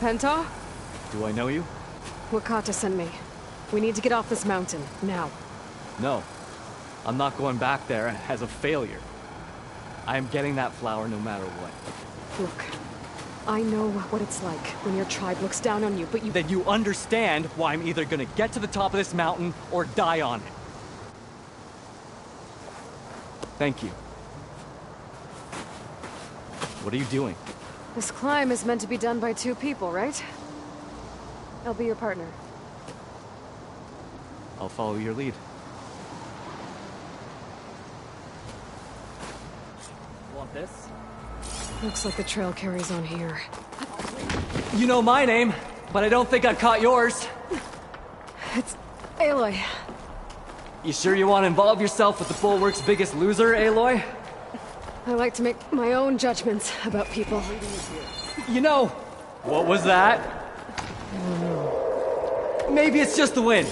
Penta? Do I know you? Wakata sent me. We need to get off this mountain, now. No. I'm not going back there as a failure. I am getting that flower no matter what. Look, I know what it's like when your tribe looks down on you, but you— Then you understand why I'm either gonna get to the top of this mountain or die on it. Thank you. What are you doing? This climb is meant to be done by two people, right? I'll be your partner. I'll follow your lead. Want this? Looks like the trail carries on here. You know my name, but I don't think I've caught yours. It's Aloy. You sure you want to involve yourself with the Bulwark's biggest loser, Aloy? I like to make my own judgments about people. You know, what was that? Maybe it's just the wind.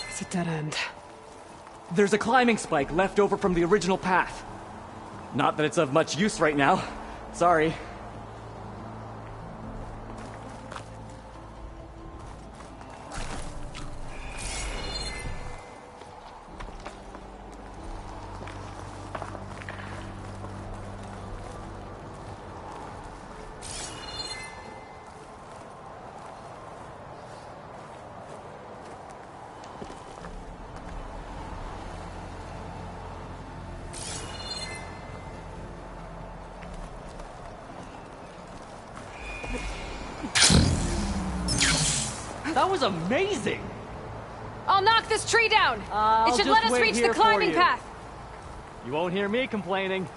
It's a dead end. There's a climbing spike left over from the original path. Not that it's of much use right now. Sorry. That was amazing! I'll knock this tree down! It should let us reach the climbing path! You won't hear me complaining.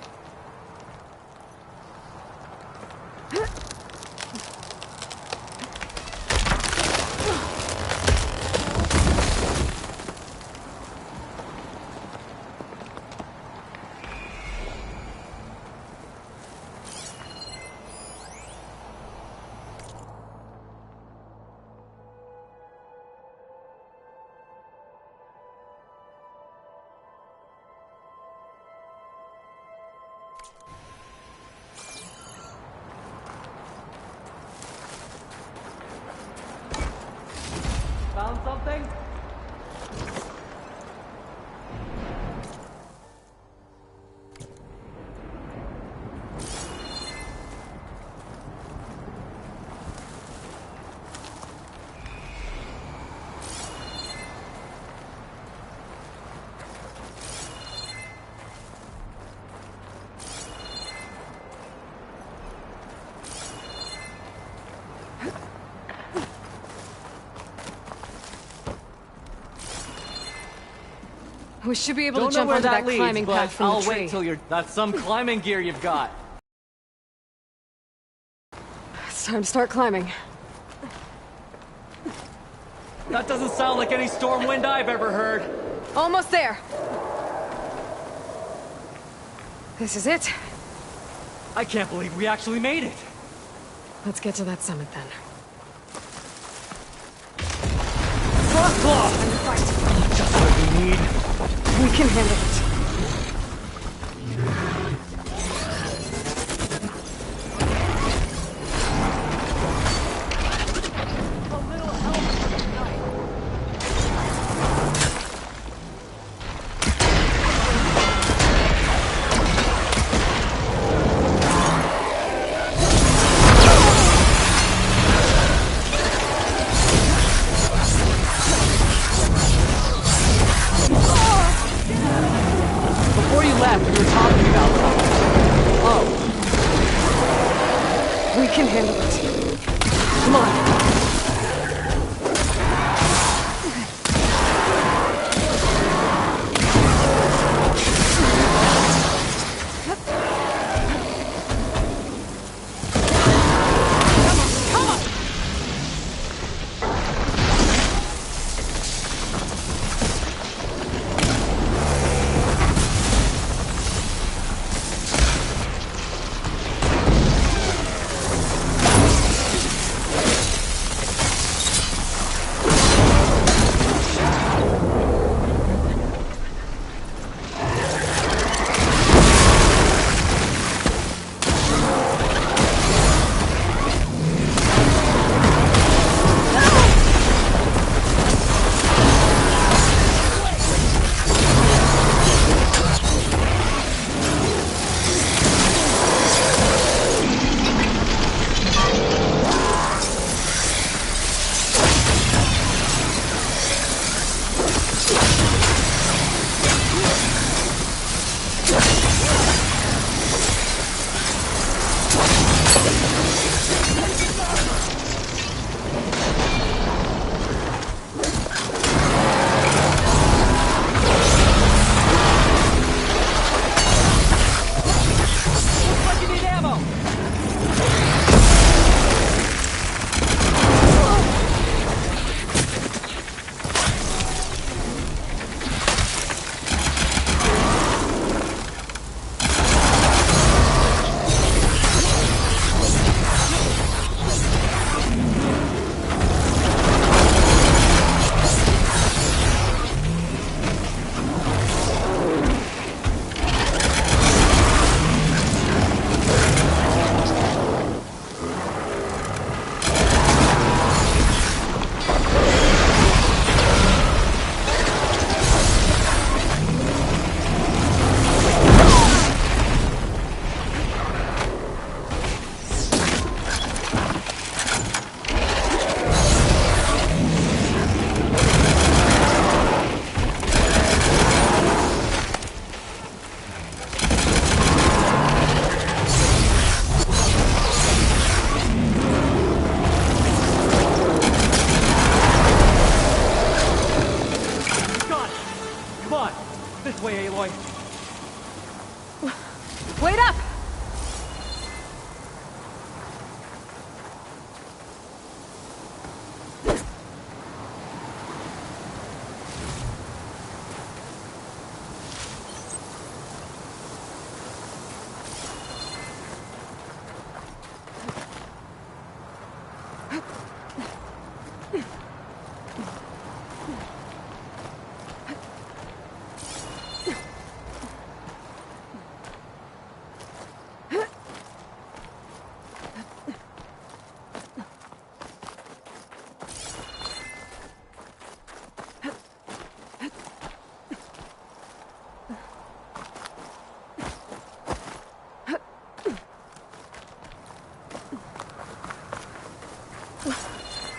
Found something? We should be able to jump onto that climbing path from the tree. I'll wait till you're— That's some climbing gear you've got. It's time to start climbing. That doesn't sound like any storm wind I've ever heard. Almost there. This is it. I can't believe we actually made it. Let's get to that summit then. Frostclaw! Just what we need. We can handle it. We can handle it. Come on.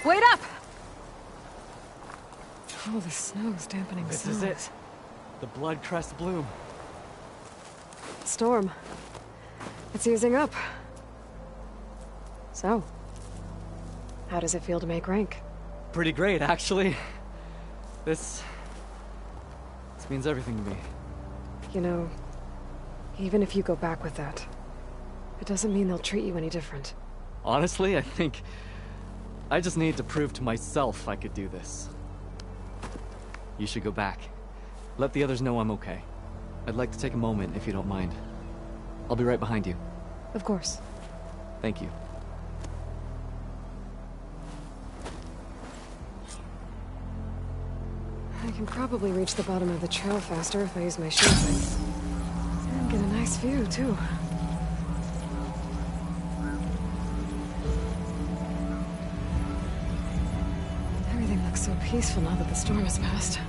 Wait up! Oh, the snow's dampening This sounds. is it. The blood crest bloom. Storm. It's easing up. So, how does it feel to make rank? Pretty great, actually. This means everything to me. You know, even if you go back with that, it doesn't mean they'll treat you any different. Honestly, I think I just need to prove to myself I could do this. You should go back. Let the others know I'm okay. I'd like to take a moment, if you don't mind. I'll be right behind you. Of course. Thank you. I can probably reach the bottom of the trail faster if I use my shield thing. And get a nice view, too. Everything looks so peaceful now that the storm has passed.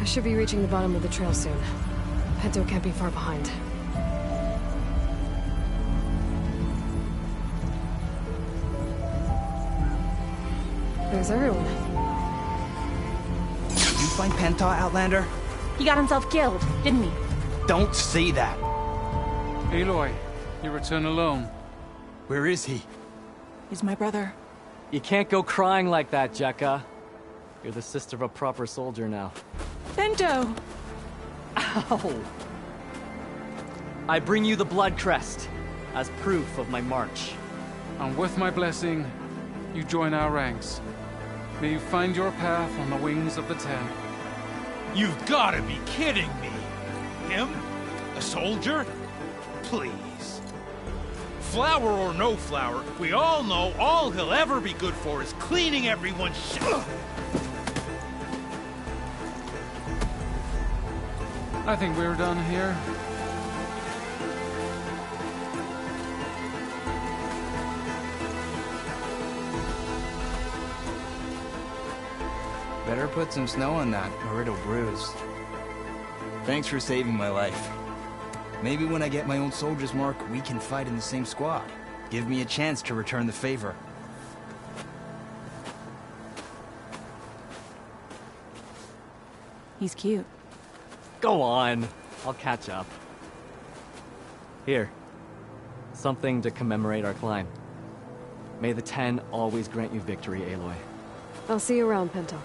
I should be reaching the bottom of the trail soon. Pinto can't be far behind. There's everyone. Did you find Penta, Outlander? He got himself killed, didn't he? Don't say that. Aloy, you return alone. Where is he? He's my brother. You can't go crying like that, Jekka. You're the sister of a proper soldier now. Bento! Ow! I bring you the blood crest as proof of my march. And with my blessing, you join our ranks. May you find your path on the wings of the Ten. You've got to be kidding me! Him? A soldier? Please. Flower or no flower, we all know all he'll ever be good for is cleaning everyone's shit. I think we're done here. Better put some snow on that, or it'll bruise. Thanks for saving my life. Maybe when I get my own soldier's mark, we can fight in the same squad. Give me a chance to return the favor. He's cute. Go on. I'll catch up. Here. Something to commemorate our climb. May the Ten always grant you victory, Aloy. I'll see you around, Pinto.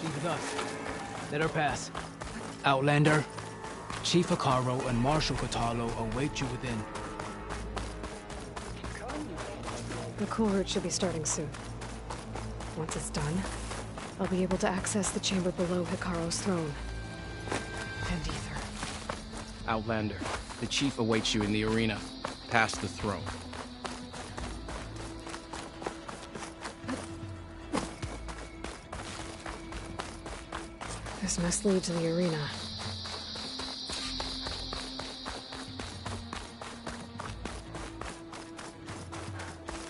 She's with us. Let her pass. Outlander, Chief Hikaru and Marshal Kotallo await you within. The cool route should be starting soon. Once it's done, I'll be able to access the chamber below Hikaru's throne. And Ether. Outlander, the Chief awaits you in the arena, past the throne. This must lead to the arena.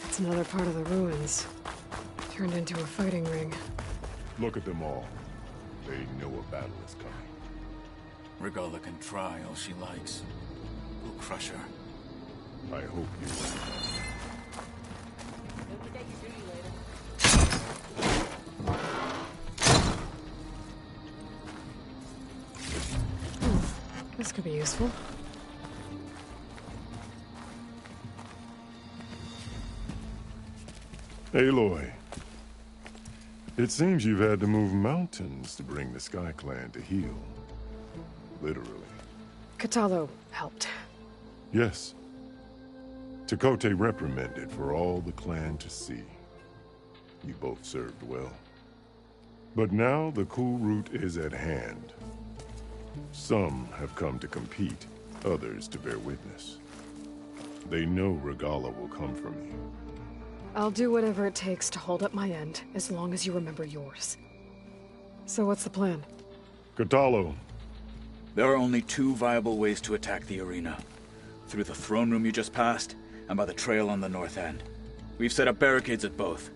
It's another part of the ruins. Turned into a fighting ring. Look at them all. They know a battle is coming. Regala can try all she likes. We'll crush her. I hope you will. This could be useful. Aloy. It seems you've had to move mountains to bring the Sky Clan to heel. Literally. Katalo helped. Yes. Tekote reprimanded for all the clan to see. You both served well. But now the cool route is at hand. Some have come to compete, others to bear witness. They know Regala will come for me. I'll do whatever it takes to hold up my end, as long as you remember yours. So what's the plan? Katalo. There are only two viable ways to attack the arena. Through the throne room you just passed, and by the trail on the north end. We've set up barricades at both.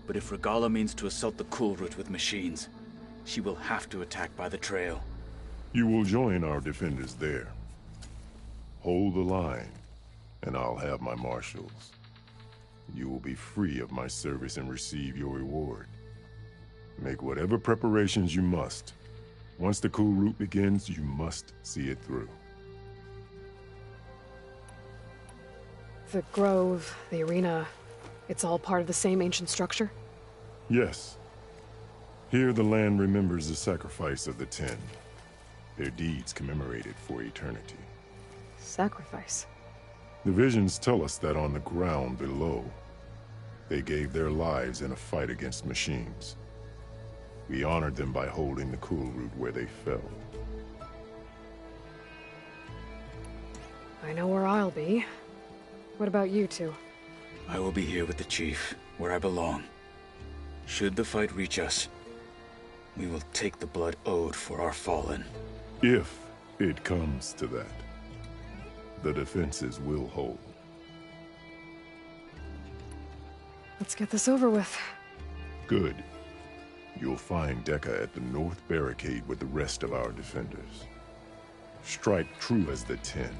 But if Regala means to assault the cool route with machines, she will have to attack by the trail. You will join our defenders there. Hold the line, and I'll have my marshals. You will be free of my service and receive your reward. Make whatever preparations you must. Once the cool route begins, you must see it through. The grove, the arena, it's all part of the same ancient structure? Yes. Here the land remembers the sacrifice of the Ten. Their deeds commemorated for eternity. Sacrifice? The visions tell us that on the ground below, they gave their lives in a fight against machines. We honored them by holding the cool route where they fell. I know where I'll be. What about you two? I will be here with the chief, where I belong. Should the fight reach us, we will take the blood owed for our fallen. If it comes to that, the defenses will hold. Let's get this over with. Good. You'll find Dekka at the north barricade with the rest of our defenders. Strike true as the Ten.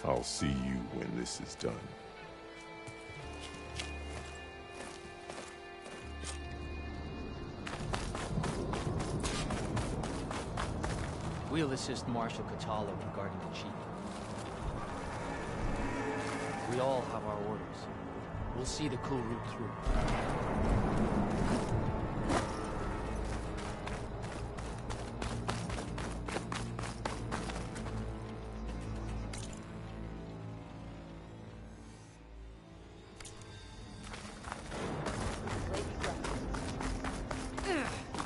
I'll see you when this is done. We'll assist Marshal Katalo regarding the chief. We all have our orders. We'll see the cool route through.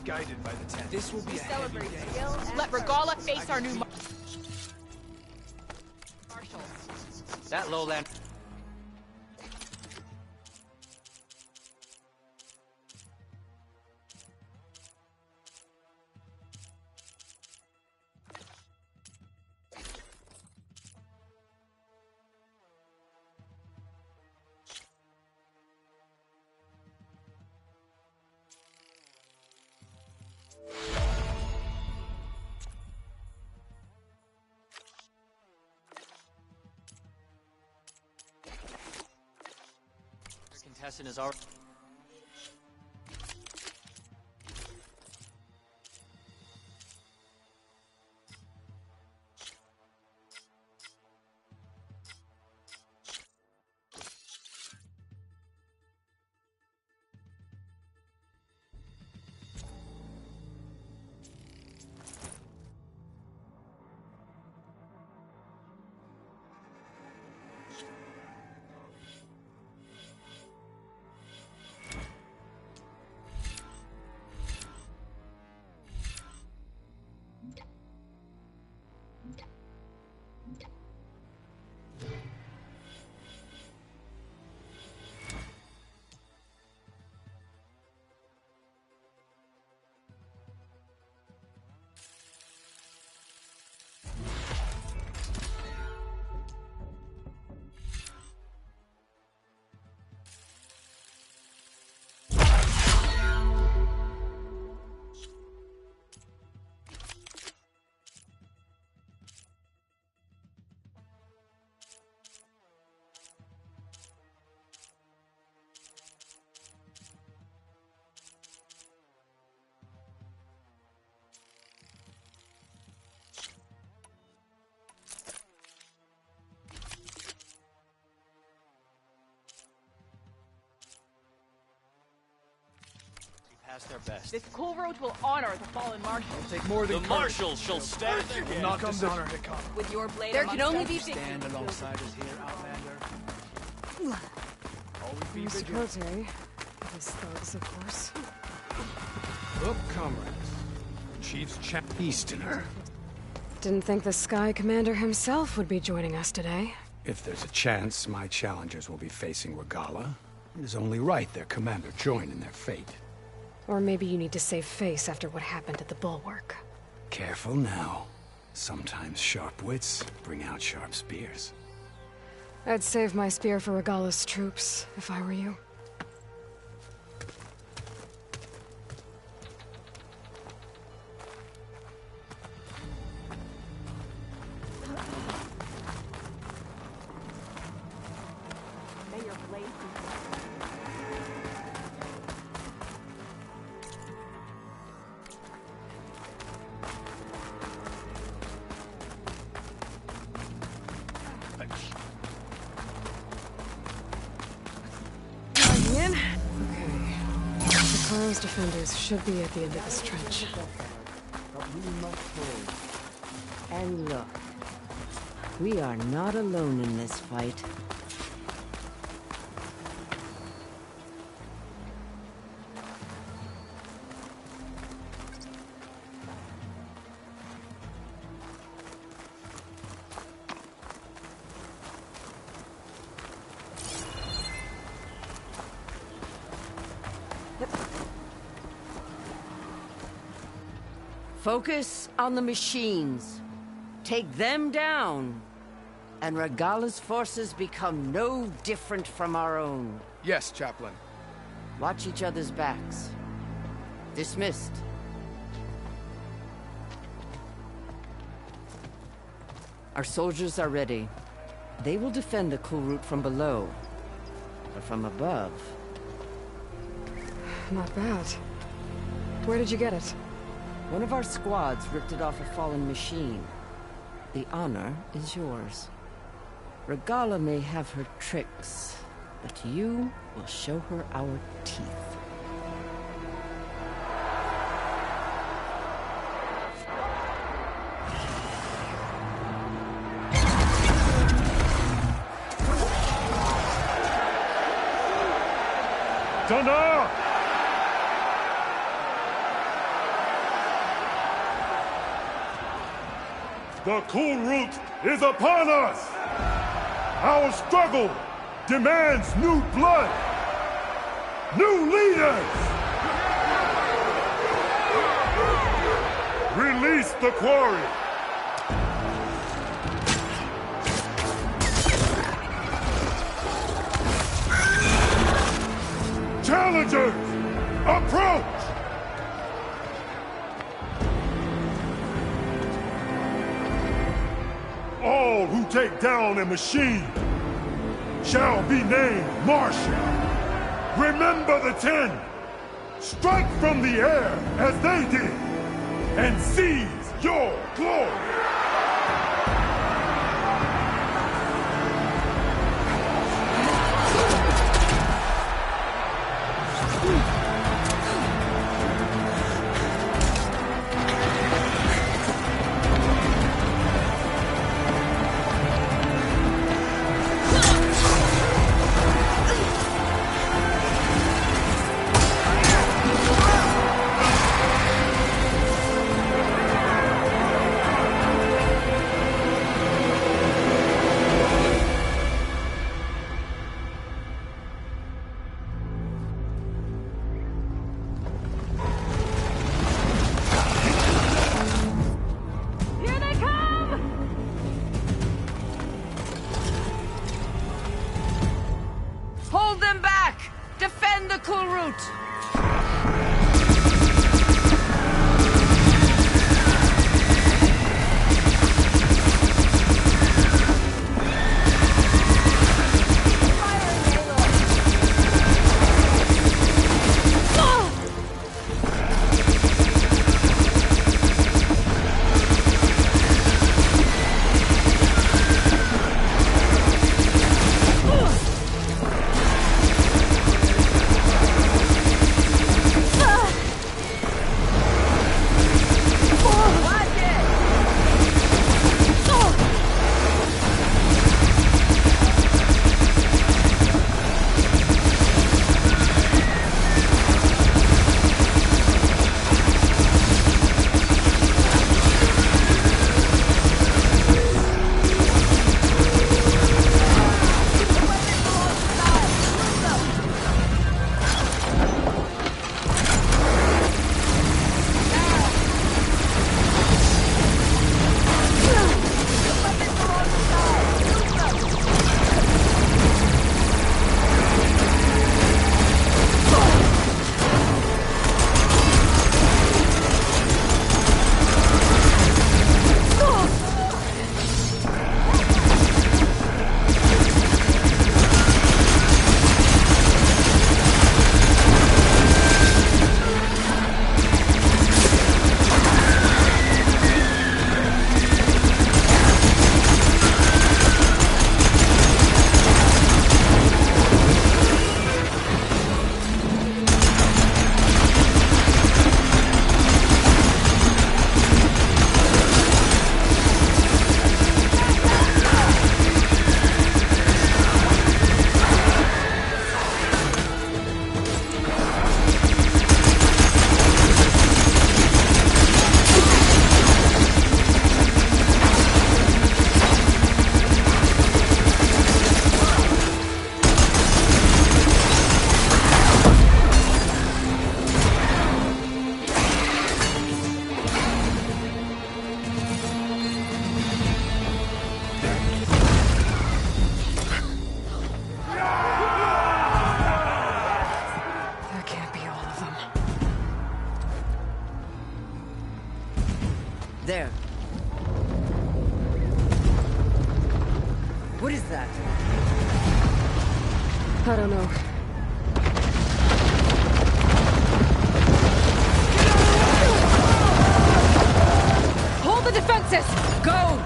Guided by the Ten. This will be a heavy day. Let Regala face our new Marshal. That lowland. Contestant is already. past their best. This cool road will honor the fallen marshal. Take more than The marshals shall stand their will ground. not dishonor Hikari. With your blade There amongst can only us, be Stand alongside us here, Outlander. Always be Mr. vigilant. Cote. His thugs, of course. Look, comrades. Chief's Easterner. Didn't think the Sky Commander himself would be joining us today. If there's a chance my challengers will be facing Regala, it is only right their commander join in their fate. Or maybe you need to save face after what happened at the Bulwark. Careful now. Sometimes sharp wits bring out sharp spears. I'd save my spear for Regala's troops, if I were you. May your blade be Logging in? Okay. The Koro's defenders should be at the end of this trench. But we must hold. And look, we are not alone in this fight. Focus on the machines. Take them down. And Regala's forces become no different from our own. Yes, Chaplain. Watch each other's backs. Dismissed. Our soldiers are ready. They will defend the cool route from below. But from above... Not bad. Where did you get it? One of our squads ripped it off a fallen machine. The honor is yours. Regala may have her tricks, but you will show her our teeth. Dana! The cool route is upon us! Our struggle demands new blood! New leaders! Release the quarry! Challengers, approach! All who take down a machine shall be named Marshal. Remember the 10. Strike from the air as they did, and seize your glory. Hold them back! Defend the cool route! What is that? I don't know. Hold the defenses! Go!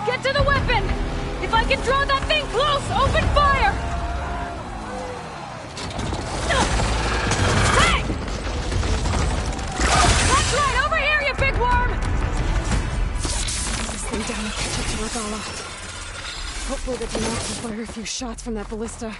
Get to the weapon! If I can draw that thing close, open fire! Hey! That's right, over here, you big worm! This thing down and catch up to Regala. Hopefully the Denox will fire a few shots from that ballista.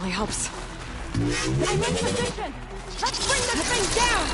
Helps. I'm in position! Let's bring this thing down!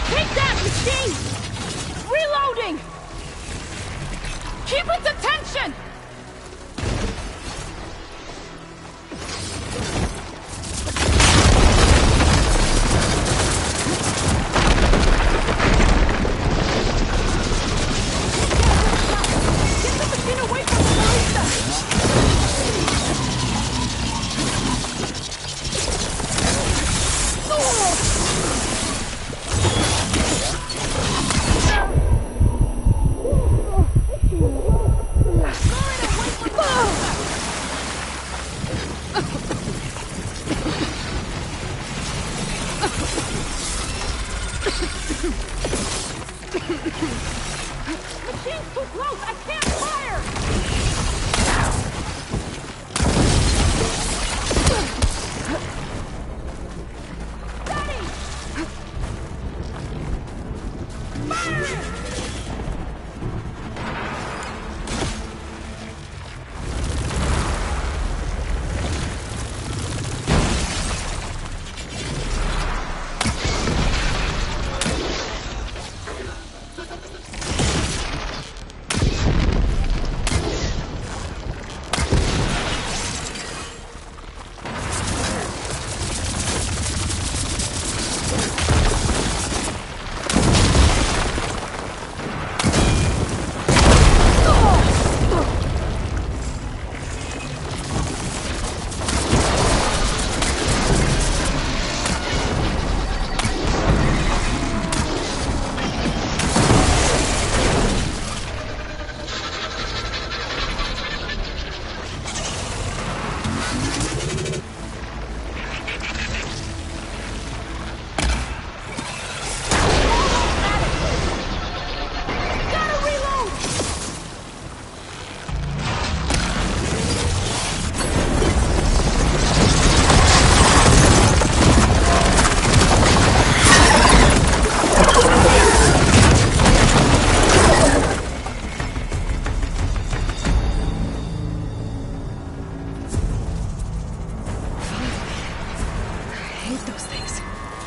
Take that, machine! Reloading! Keep its attention! Get the machine away from the barista! Machine's too close! I can't fire! Steady! Fire!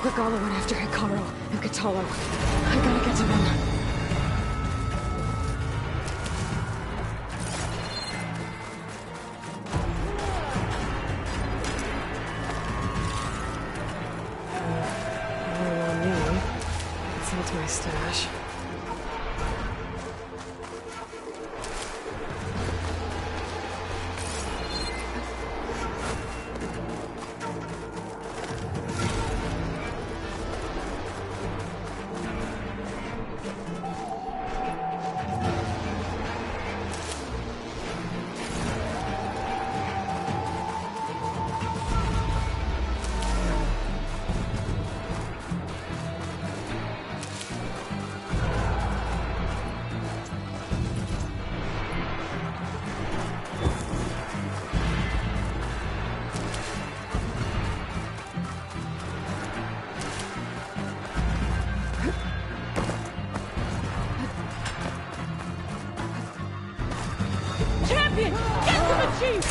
Regala went after Hikaru and Katalo. I gotta get to them. Only on me. Besides my stash. Champion! Get to the chief!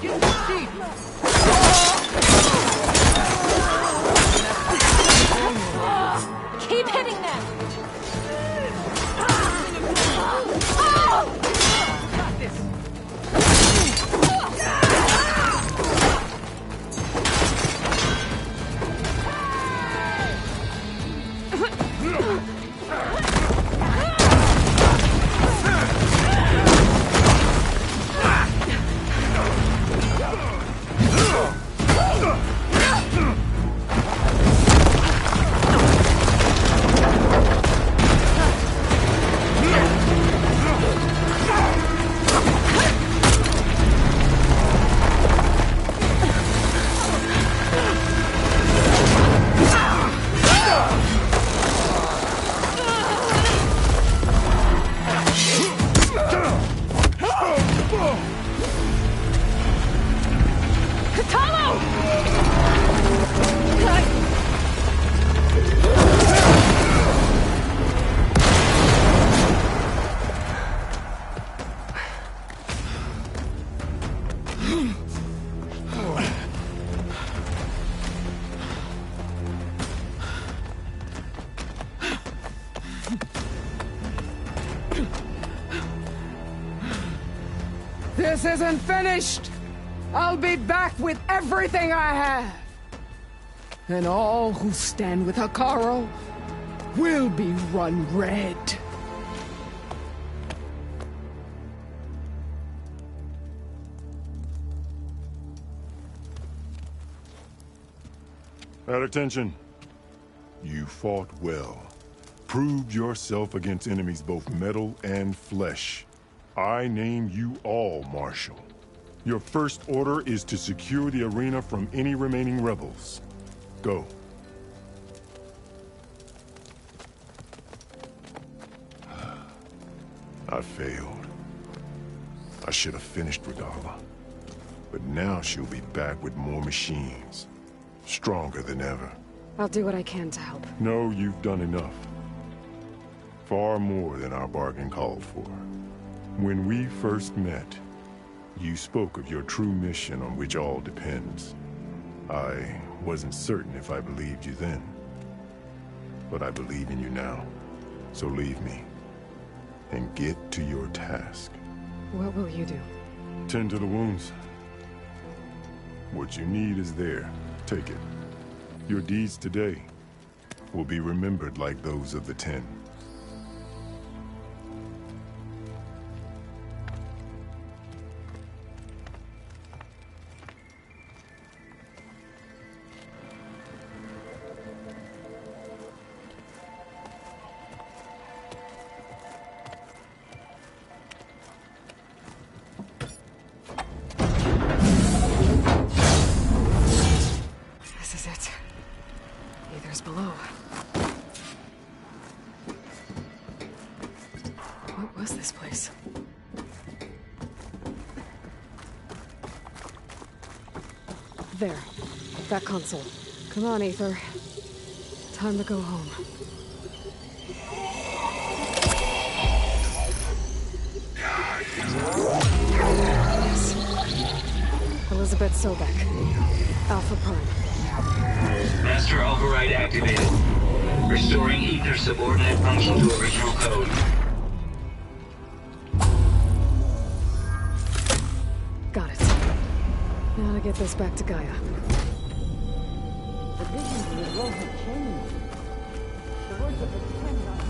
Get the chief! Keep hitting them! Got this! This isn't finished! I'll be back with everything I have! And all who stand with Hekarro will be run red. At attention. You fought well. Proved yourself against enemies both metal and flesh. I name you all Marshal. Your first order is to secure the arena from any remaining rebels. Go. I failed. I should have finished Regala. But now she'll be back with more machines. Stronger than ever. I'll do what I can to help. No, you've done enough. Far more than our bargain called for. When we first met, you spoke of your true mission on which all depends. I wasn't certain if I believed you then. But I believe in you now. So leave me. And get to your task. What will you do? Tend to the wounds. What you need is there. Take it. Your deeds today will be remembered like those of the 10. This is it. Aether's below. What was this place? There. That console. Come on, Aether. Time to go home. Yes. Elizabeth Sobek. Alpha Prime. Master override activated. Restoring Aether's subordinate function to original code. Got it. Now to get this back to Gaia. The visions of the world have changed. The words of the Ten are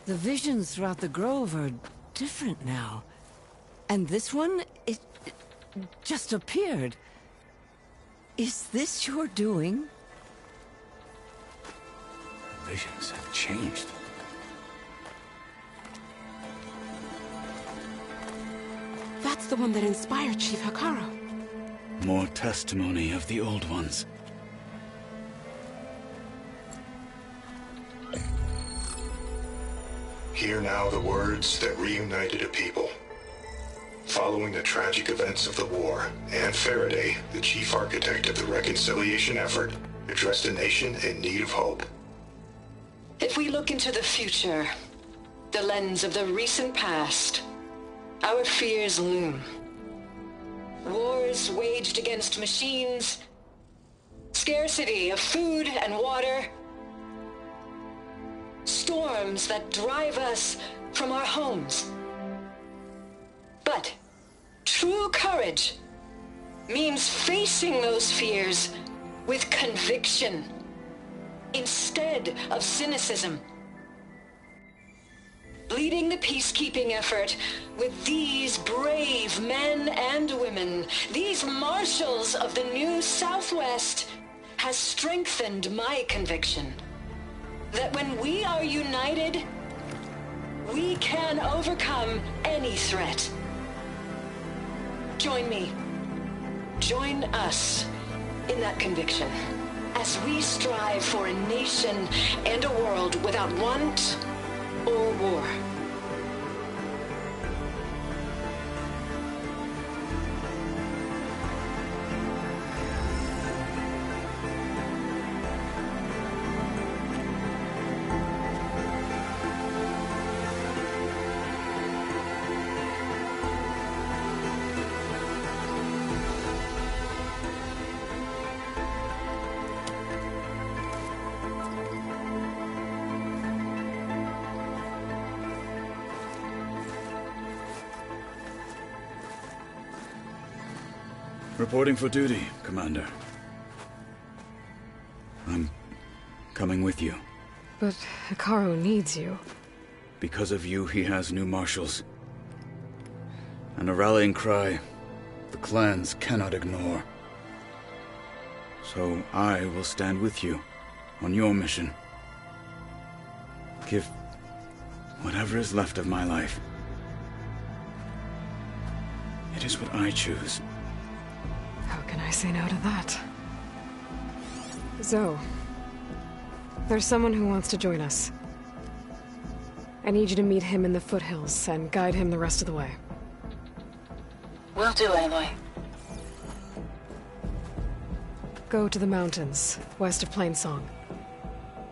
The visions throughout the grove are different now. And this one, it just appeared. Is this your doing? Visions have changed. That's the one that inspired Chief Hekarro. More testimony of the old ones. Hear now the words that reunited a people. Following the tragic events of the war, Anne Faraday, the chief architect of the reconciliation effort, addressed a nation in need of hope. If we look into the future, the lens of the recent past, our fears loom. Wars waged against machines, scarcity of food and water, storms that drive us from our homes. But true courage means facing those fears with conviction instead of cynicism. Leading the peacekeeping effort with these brave men and women, these marshals of the new Southwest, has strengthened my conviction that when we are united, we can overcome any threat. Join me. Join us in that conviction as we strive for a nation and a world without want or war. Reporting for duty, Commander. I'm coming with you. But Hikaru needs you. Because of you, he has new marshals. And a rallying cry the clans cannot ignore. So I will stand with you on your mission. Give whatever is left of my life. It is what I choose. How can I say no to that? Zoe, there's someone who wants to join us. I need you to meet him in the foothills and guide him the rest of the way. Will do, Aloy. Go to the mountains, west of Plainsong.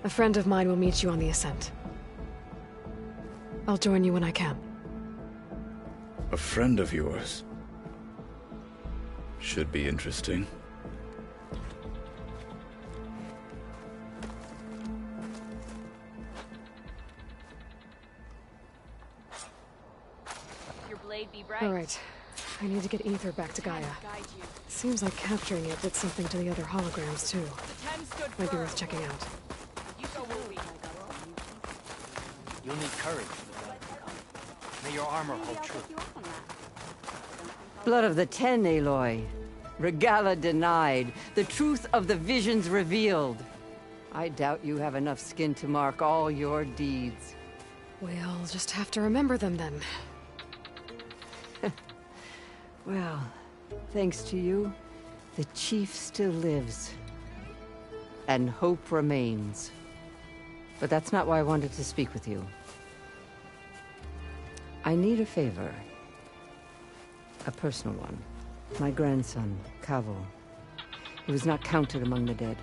A friend of mine will meet you on the ascent. I'll join you when I can. A friend of yours? Should be interesting. Your blade be bright. All right. I need to get Ether back to Gaia. Seems like capturing it did something to the other holograms, too. Might be worth checking out. You'll need courage. May your armor hold true. Blood of the Ten, Aloy. Regala denied. The truth of the visions revealed. I doubt you have enough skin to mark all your deeds. We'll just have to remember them then. Well, thanks to you, the Chief still lives. And hope remains. But that's not why I wanted to speak with you. I need a favor. A personal one. My grandson, Kavo. He was not counted among the dead,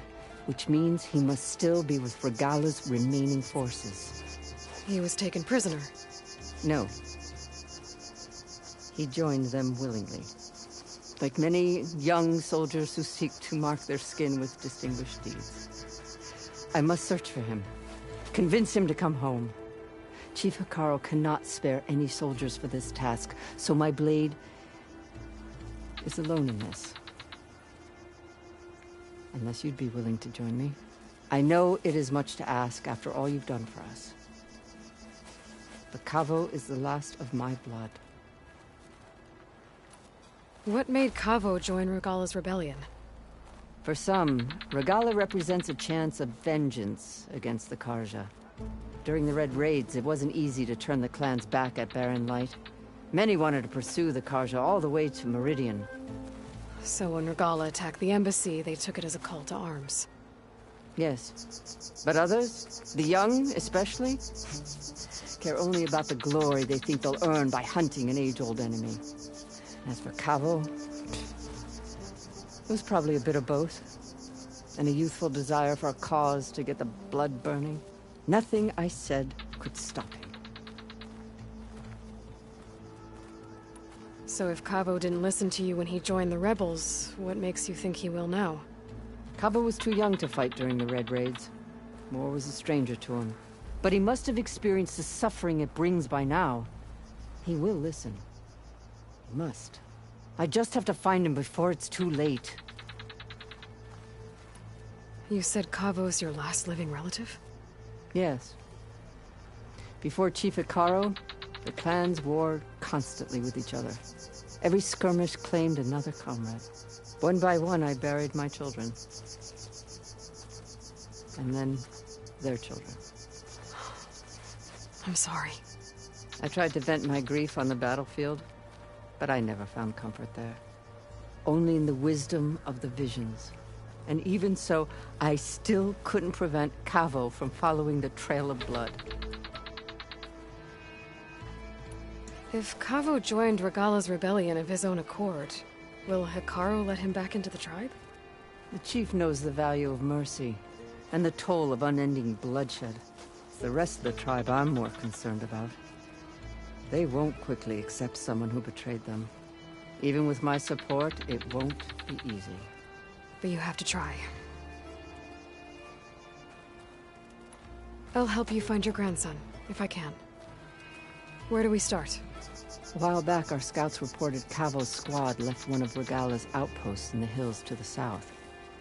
which means he must still be with Regala's remaining forces. He was taken prisoner. No. He joined them willingly. Like many young soldiers who seek to mark their skin with distinguished deeds. I must search for him. Convince him to come home. Chief Hikaru cannot spare any soldiers for this task, so my blade is alone in this. Unless you'd be willing to join me. I know it is much to ask after all you've done for us. But Kavo is the last of my blood. What made Kavo join Regala's rebellion? For some, Regala represents a chance of vengeance against the Karja. During the Red Raids, it wasn't easy to turn the clans back at Barren Light. Many wanted to pursue the Karja all the way to Meridian. So when Regala attacked the embassy, they took it as a call to arms. Yes. But others, the young especially, care only about the glory they think they'll earn by hunting an age-old enemy. As for Kavo, it was probably a bit of both. And a youthful desire for a cause to get the blood burning. Nothing I said could stop him. So if Kavo didn't listen to you when he joined the rebels, what makes you think he will now? Kavo was too young to fight during the Red Raids. War was a stranger to him. But he must have experienced the suffering it brings by now. He will listen. He must. I just have to find him before it's too late. You said Kavo's your last living relative? Yes. Before Chief Hikaru, the clans warred constantly with each other. Every skirmish claimed another comrade. One by one, I buried my children. And then, their children. I'm sorry. I tried to vent my grief on the battlefield, but I never found comfort there. Only in the wisdom of the visions. And even so, I still couldn't prevent Kavo from following the trail of blood. If Kavo joined Regala's rebellion of his own accord, will Hikaru let him back into the tribe? The chief knows the value of mercy, and the toll of unending bloodshed. It's the rest of the tribe I'm more concerned about. They won't quickly accept someone who betrayed them. Even with my support, it won't be easy. But you have to try. I'll help you find your grandson, if I can. Where do we start? A while back, our scouts reported Cavo's squad left one of Regala's outposts in the hills to the south.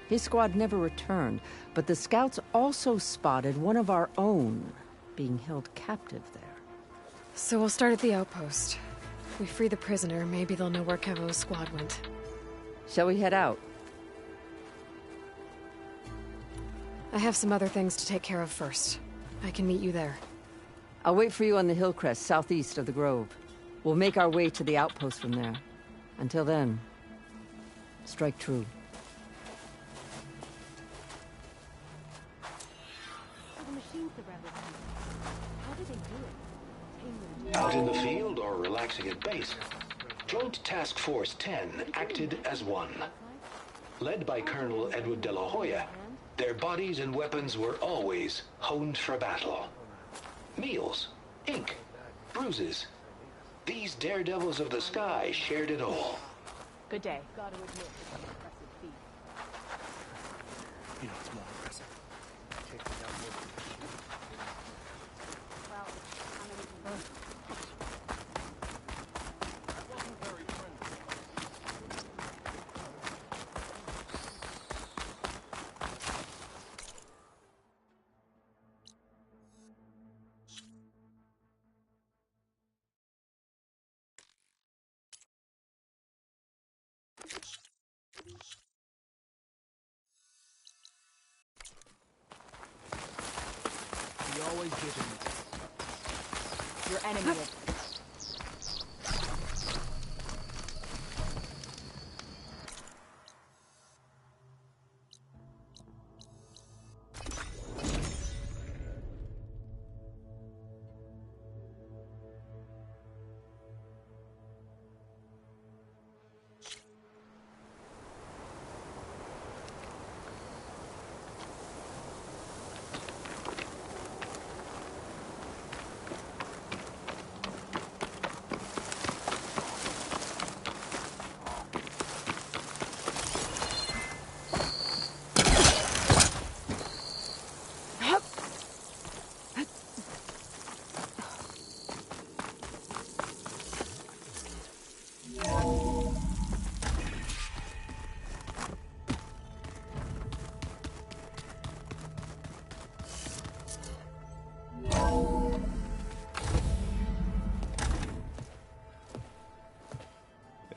His squad never returned, but the scouts also spotted one of our own being held captive there. So we'll start at the outpost. If we free the prisoner, maybe they'll know where Cavo's squad went. Shall we head out? I have some other things to take care of first. I can meet you there. I'll wait for you on the hill crest southeast of the grove. We'll make our way to the outpost from there. Until then, strike true. Out in the field or relaxing at base, Joint Task Force 10 acted as one. Led by Colonel Edward de la Hoya, their bodies and weapons were always honed for battle. Meals, ink, bruises. These daredevils of the sky shared it all. Good day. You know, it's more impressive. Take me down here. You always giving me. Your enemy is...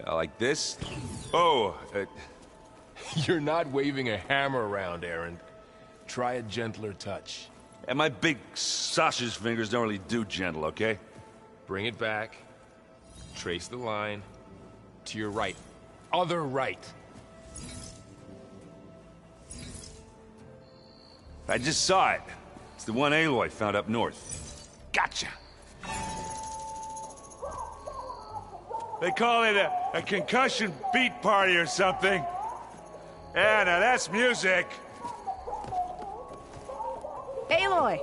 Like this? Oh, You're not waving a hammer around, Aaron. Try a gentler touch. And my big sausage fingers don't really do gentle, okay? Bring it back. Trace the line. To your right. Other right. I just saw it. It's the one Aloy found up north. Gotcha! They call it a concussion beat party or something. Yeah, now that's music. Aloy!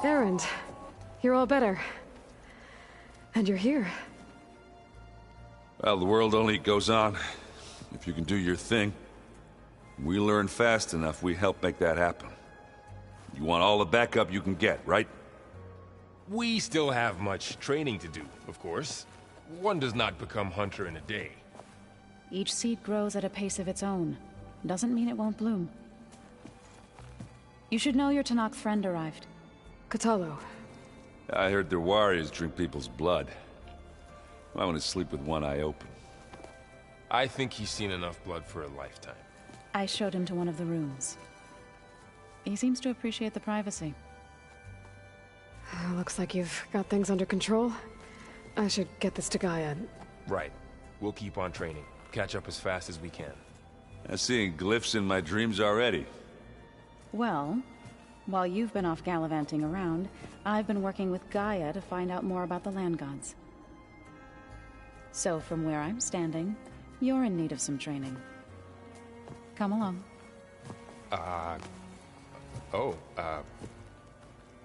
Erend, you're all better. And you're here. Well, the world only goes on if you can do your thing. We learn fast enough, we help make that happen. You want all the backup you can get, right? We still have much training to do, of course. One does not become hunter in a day. Each seed grows at a pace of its own. Doesn't mean it won't bloom. You should know your Tanakh friend arrived. Kotallo. I heard their warriors drink people's blood. I want to sleep with one eye open. I think he's seen enough blood for a lifetime. I showed him to one of the rooms. He seems to appreciate the privacy. Looks like you've got things under control. I should get this to Gaia. Right. We'll keep on training. Catch up as fast as we can. I'm seeing glyphs in my dreams already. Well, while you've been off gallivanting around, I've been working with Gaia to find out more about the land gods. So from where I'm standing, you're in need of some training. Come along.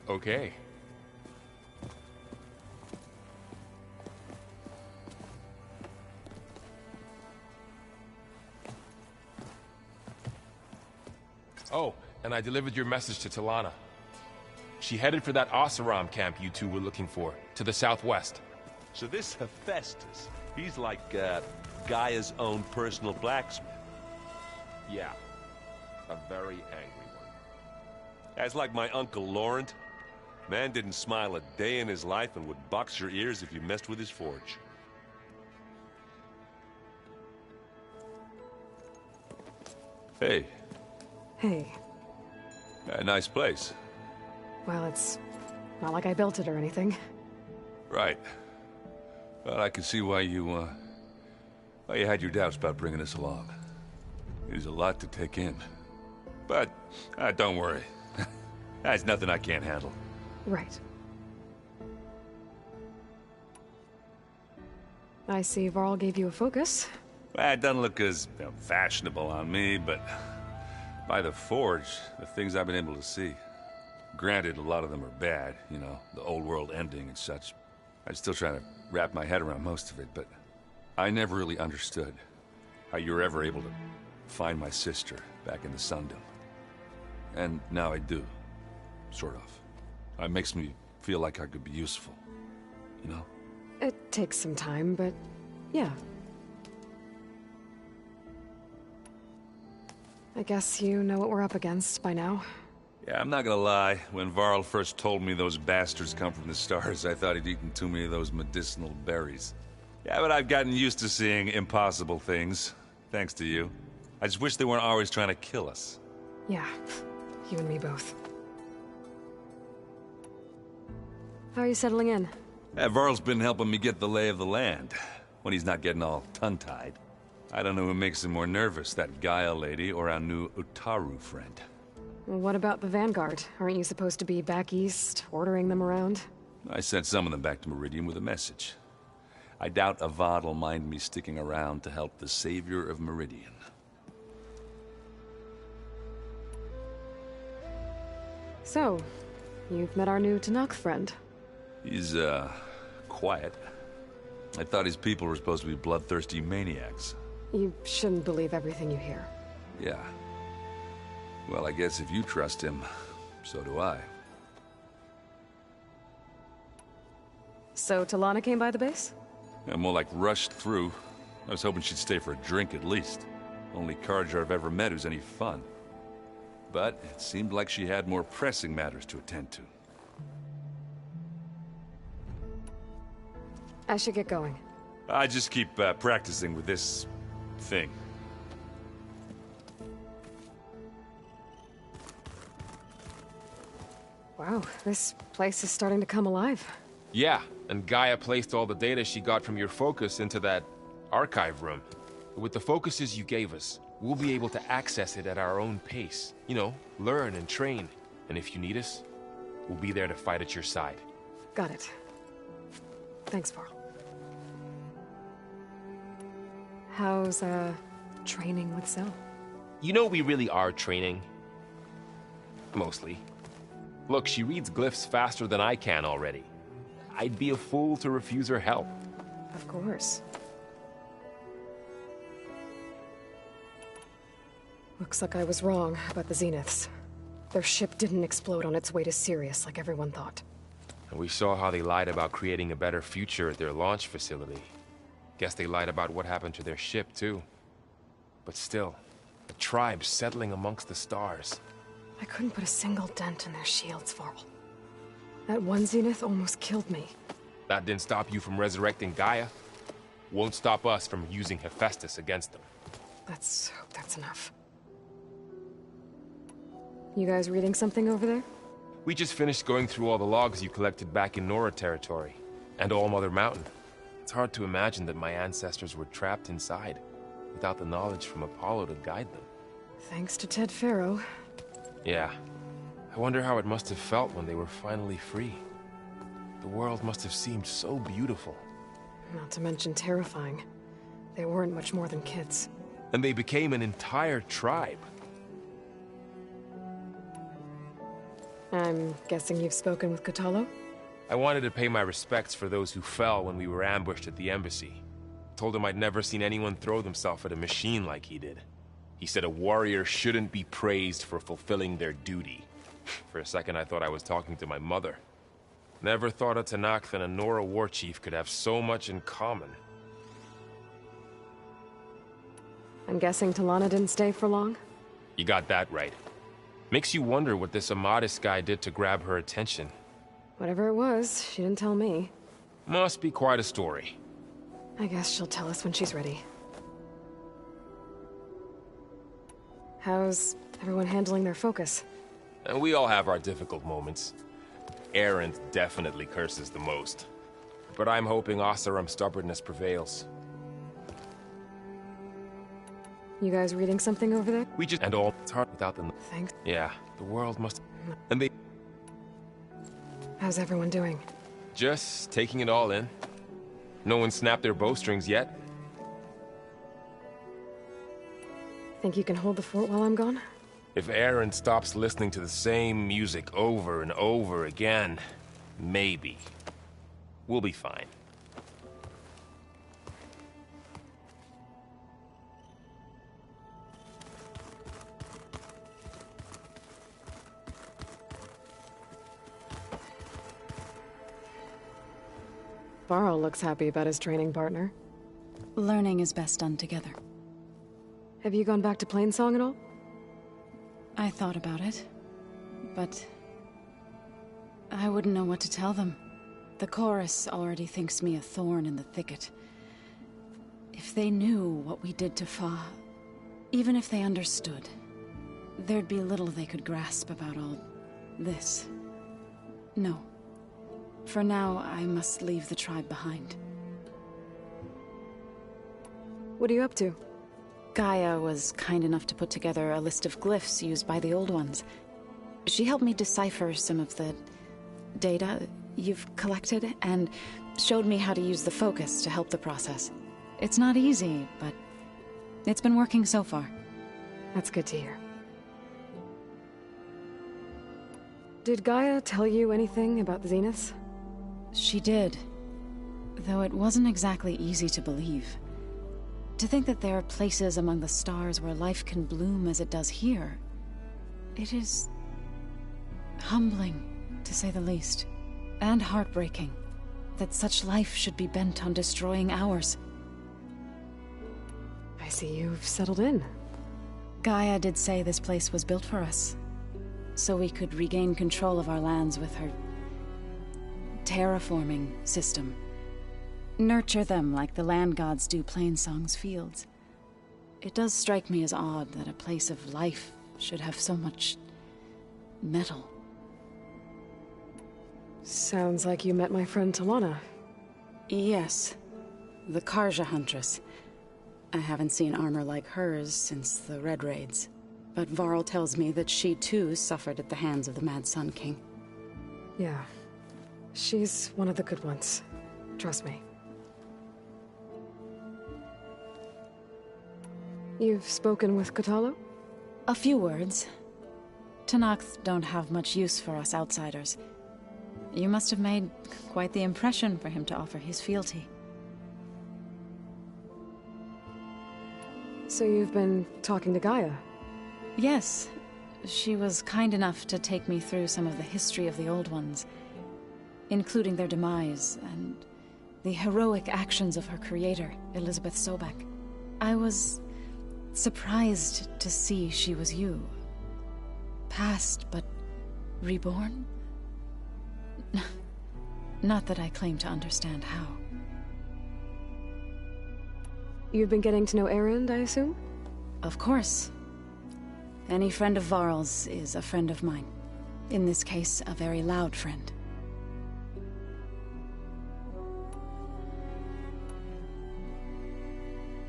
Okay. Oh, and I delivered your message to Talana. She headed for that Oseram camp you two were looking for, to the southwest. So this Hephaestus, he's like, Gaia's own personal blacksmith. Yeah. A very angry one. That's like my Uncle Laurent. Man didn't smile a day in his life and would box your ears if you messed with his forge. Hey. Hey. Nice place. Well, it's not like I built it or anything. Right. Well, I can see why you had your doubts about bringing us along. It is a lot to take in. But, don't worry. That's nothing I can't handle. Right. I see Varl gave you a focus. Well, it doesn't look as fashionable on me, but by the forge, the things I've been able to see. Granted, a lot of them are bad, you know, the old world ending and such. I'm still trying to wrap my head around most of it, but I never really understood how you were ever able to find my sister back in the Sundom. And now I do, sort of. It makes me feel like I could be useful, you know? It takes some time, but yeah. I guess you know what we're up against by now. Yeah, I'm not gonna lie. When Varl first told me those bastards come from the stars, I thought he'd eaten too many of those medicinal berries. Yeah, but I've gotten used to seeing impossible things, thanks to you. I just wish they weren't always trying to kill us. Yeah, you and me both. How are you settling in? Varl's been helping me get the lay of the land, when he's not getting all tongue-tied. I don't know who makes him more nervous, that Gaia lady or our new Utaru friend. What about the Vanguard? Aren't you supposed to be back east, ordering them around? I sent some of them back to Meridian with a message. I doubt Avad will mind me sticking around to help the savior of Meridian. So, you've met our new Tanakh friend. He's, quiet. I thought his people were supposed to be bloodthirsty maniacs. You shouldn't believe everything you hear. Yeah. Well, I guess if you trust him, so do I. So Talana came by the base? Yeah, more like rushed through. I was hoping she'd stay for a drink at least. Only Carja I've ever met who's any fun. But it seemed like she had more pressing matters to attend to. I should get going. I just keep practicing with this thing. Wow, this place is starting to come alive. Yeah, and Gaia placed all the data she got from your focus into that archive room. With the focuses you gave us, we'll be able to access it at our own pace. You know, learn and train. And if you need us, we'll be there to fight at your side. Got it. Thanks, Varl. How's, training with Zell? You know we really are training. Mostly. Look, she reads glyphs faster than I can already. I'd be a fool to refuse her help. Of course. Looks like I was wrong about the Zeniths. Their ship didn't explode on its way to Sirius like everyone thought. And we saw how they lied about creating a better future at their launch facility. Guess they lied about what happened to their ship, too. But still, a tribe settling amongst the stars. I couldn't put a single dent in their shields, Varl. That one Zenith almost killed me. That didn't stop you from resurrecting Gaia. Won't stop us from using Hephaestus against them. Let's hope that's enough. You guys reading something over there? We just finished going through all the logs you collected back in Nora territory, and All Mother Mountain. It's hard to imagine that my ancestors were trapped inside, without the knowledge from Apollo to guide them. Thanks to Ted Faro. Yeah. I wonder how it must have felt when they were finally free. The world must have seemed so beautiful. Not to mention terrifying. They weren't much more than kids. And they became an entire tribe. I'm guessing you've spoken with Kotallo? I wanted to pay my respects for those who fell when we were ambushed at the embassy. Told him I'd never seen anyone throw themselves at a machine like he did. He said a warrior shouldn't be praised for fulfilling their duty. For a second I thought I was talking to my mother. Never thought a Tanakh and a Nora war chief could have so much in common. I'm guessing Talana didn't stay for long? You got that right. Makes you wonder what this Amadis guy did to grab her attention. Whatever it was, she didn't tell me. Must be quite a story. I guess she'll tell us when she's ready. How's everyone handling their focus? And we all have our difficult moments. Erend definitely curses the most. But I'm hoping Oseram's stubbornness prevails. You guys reading something over there? We just... And all... It's hard without them. Thanks. Yeah, the world must... And they... How's everyone doing? Just taking it all in. No one snapped their bowstrings yet. Think you can hold the fort while I'm gone? If Erend stops listening to the same music over and over again, maybe. We'll be fine. Varl looks happy about his training partner. Learning is best done together. Have you gone back to Plainsong at all? I thought about it, but I wouldn't know what to tell them. The chorus already thinks me a thorn in the thicket. If they knew what we did to Fa, even if they understood, there'd be little they could grasp about all this. No. For now, I must leave the tribe behind. What are you up to? Gaia was kind enough to put together a list of glyphs used by the Old Ones. She helped me decipher some of the data you've collected, and showed me how to use the focus to help the process. It's not easy, but it's been working so far. That's good to hear. Did Gaia tell you anything about the Zeniths? She did, though it wasn't exactly easy to believe. To think that there are places among the stars where life can bloom as it does here, it is humbling, to say the least, and heartbreaking that such life should be bent on destroying ours. I see you've settled in. Gaia did say this place was built for us, so we could regain control of our lands with her terraforming system. Nurture them like the land gods do Plainsong's fields. It does strike me as odd that a place of life should have so much metal. Sounds like you met my friend Talana. Yes, the Karja Huntress. I haven't seen armor like hers since the Red Raids, but Varl tells me that she too suffered at the hands of the Mad Sun King. Yeah. She's one of the good ones. Trust me. You've spoken with Kotallo? A few words. Tanakh don't have much use for us outsiders. You must have made quite the impression for him to offer his fealty. So you've been talking to Gaia? Yes. She was kind enough to take me through some of the history of the Old Ones, including their demise and the heroic actions of her creator, Elizabeth Sobek. I was surprised to see she was you. Past, but reborn? Not that I claim to understand how. You've been getting to know Erend, I assume? Of course. Any friend of Varl's is a friend of mine. In this case, a very loud friend.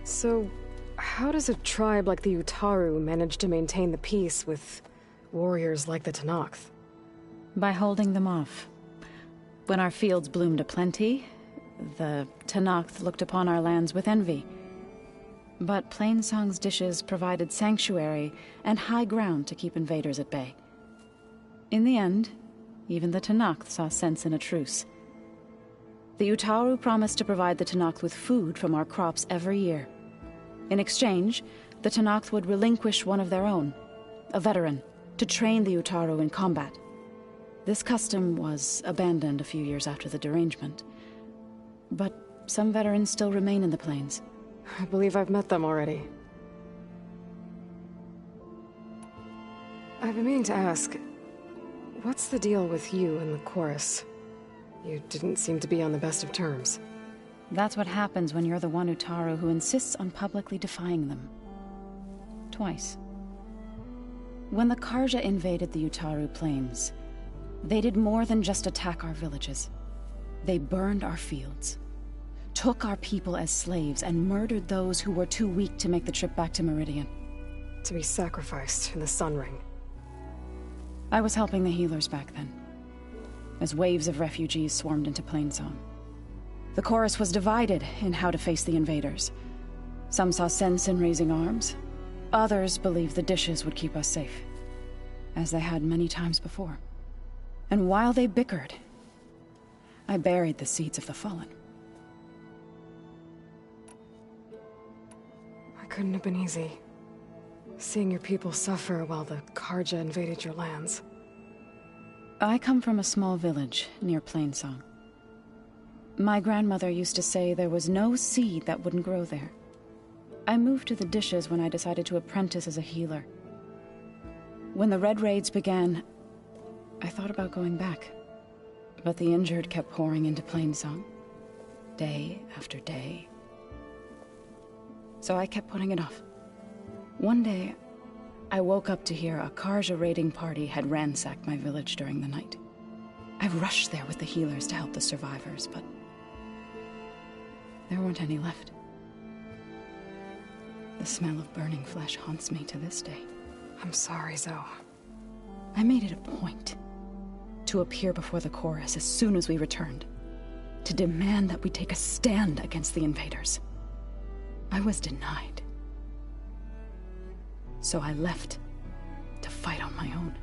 So, how does a tribe like the Utaru manage to maintain the peace with warriors like the Tanakh? By holding them off. When our fields bloomed aplenty, the Tanakh looked upon our lands with envy. But Plainsong's dishes provided sanctuary and high ground to keep invaders at bay. In the end, even the Tanakh saw sense in a truce. The Utaru promised to provide the Tanakh with food from our crops every year. In exchange, the Tanakh would relinquish one of their own, a veteran, to train the Utaru in combat. This custom was abandoned a few years after the derangement. But some veterans still remain in the plains. I believe I've met them already. I've been meaning to ask, what's the deal with you and the chorus? You didn't seem to be on the best of terms. That's what happens when you're the one Utaru who insists on publicly defying them. Twice. When the Karja invaded the Utaru plains, they did more than just attack our villages. They burned our fields, took our people as slaves, and murdered those who were too weak to make the trip back to Meridian. To be sacrificed in the Sun Ring. I was helping the healers back then, as waves of refugees swarmed into Plainsong. The chorus was divided in how to face the invaders. Some saw sense in raising arms. Others believed the dishes would keep us safe, as they had many times before. And while they bickered, I buried the seeds of the fallen. It couldn't have been easy. Seeing your people suffer while the Karja invaded your lands. I come from a small village near Plainsong. My grandmother used to say there was no seed that wouldn't grow there. I moved to the dishes when I decided to apprentice as a healer. When the Red Raids began, I thought about going back. But the injured kept pouring into Plainsong, day after day. So I kept putting it off. One day, I woke up to hear a Karja raiding party had ransacked my village during the night. I rushed there with the healers to help the survivors, but there weren't any left. The smell of burning flesh haunts me to this day. I'm sorry, Zoe. I made it a point to appear before the chorus as soon as we returned, to demand that we take a stand against the invaders. I was denied. So I left to fight on my own.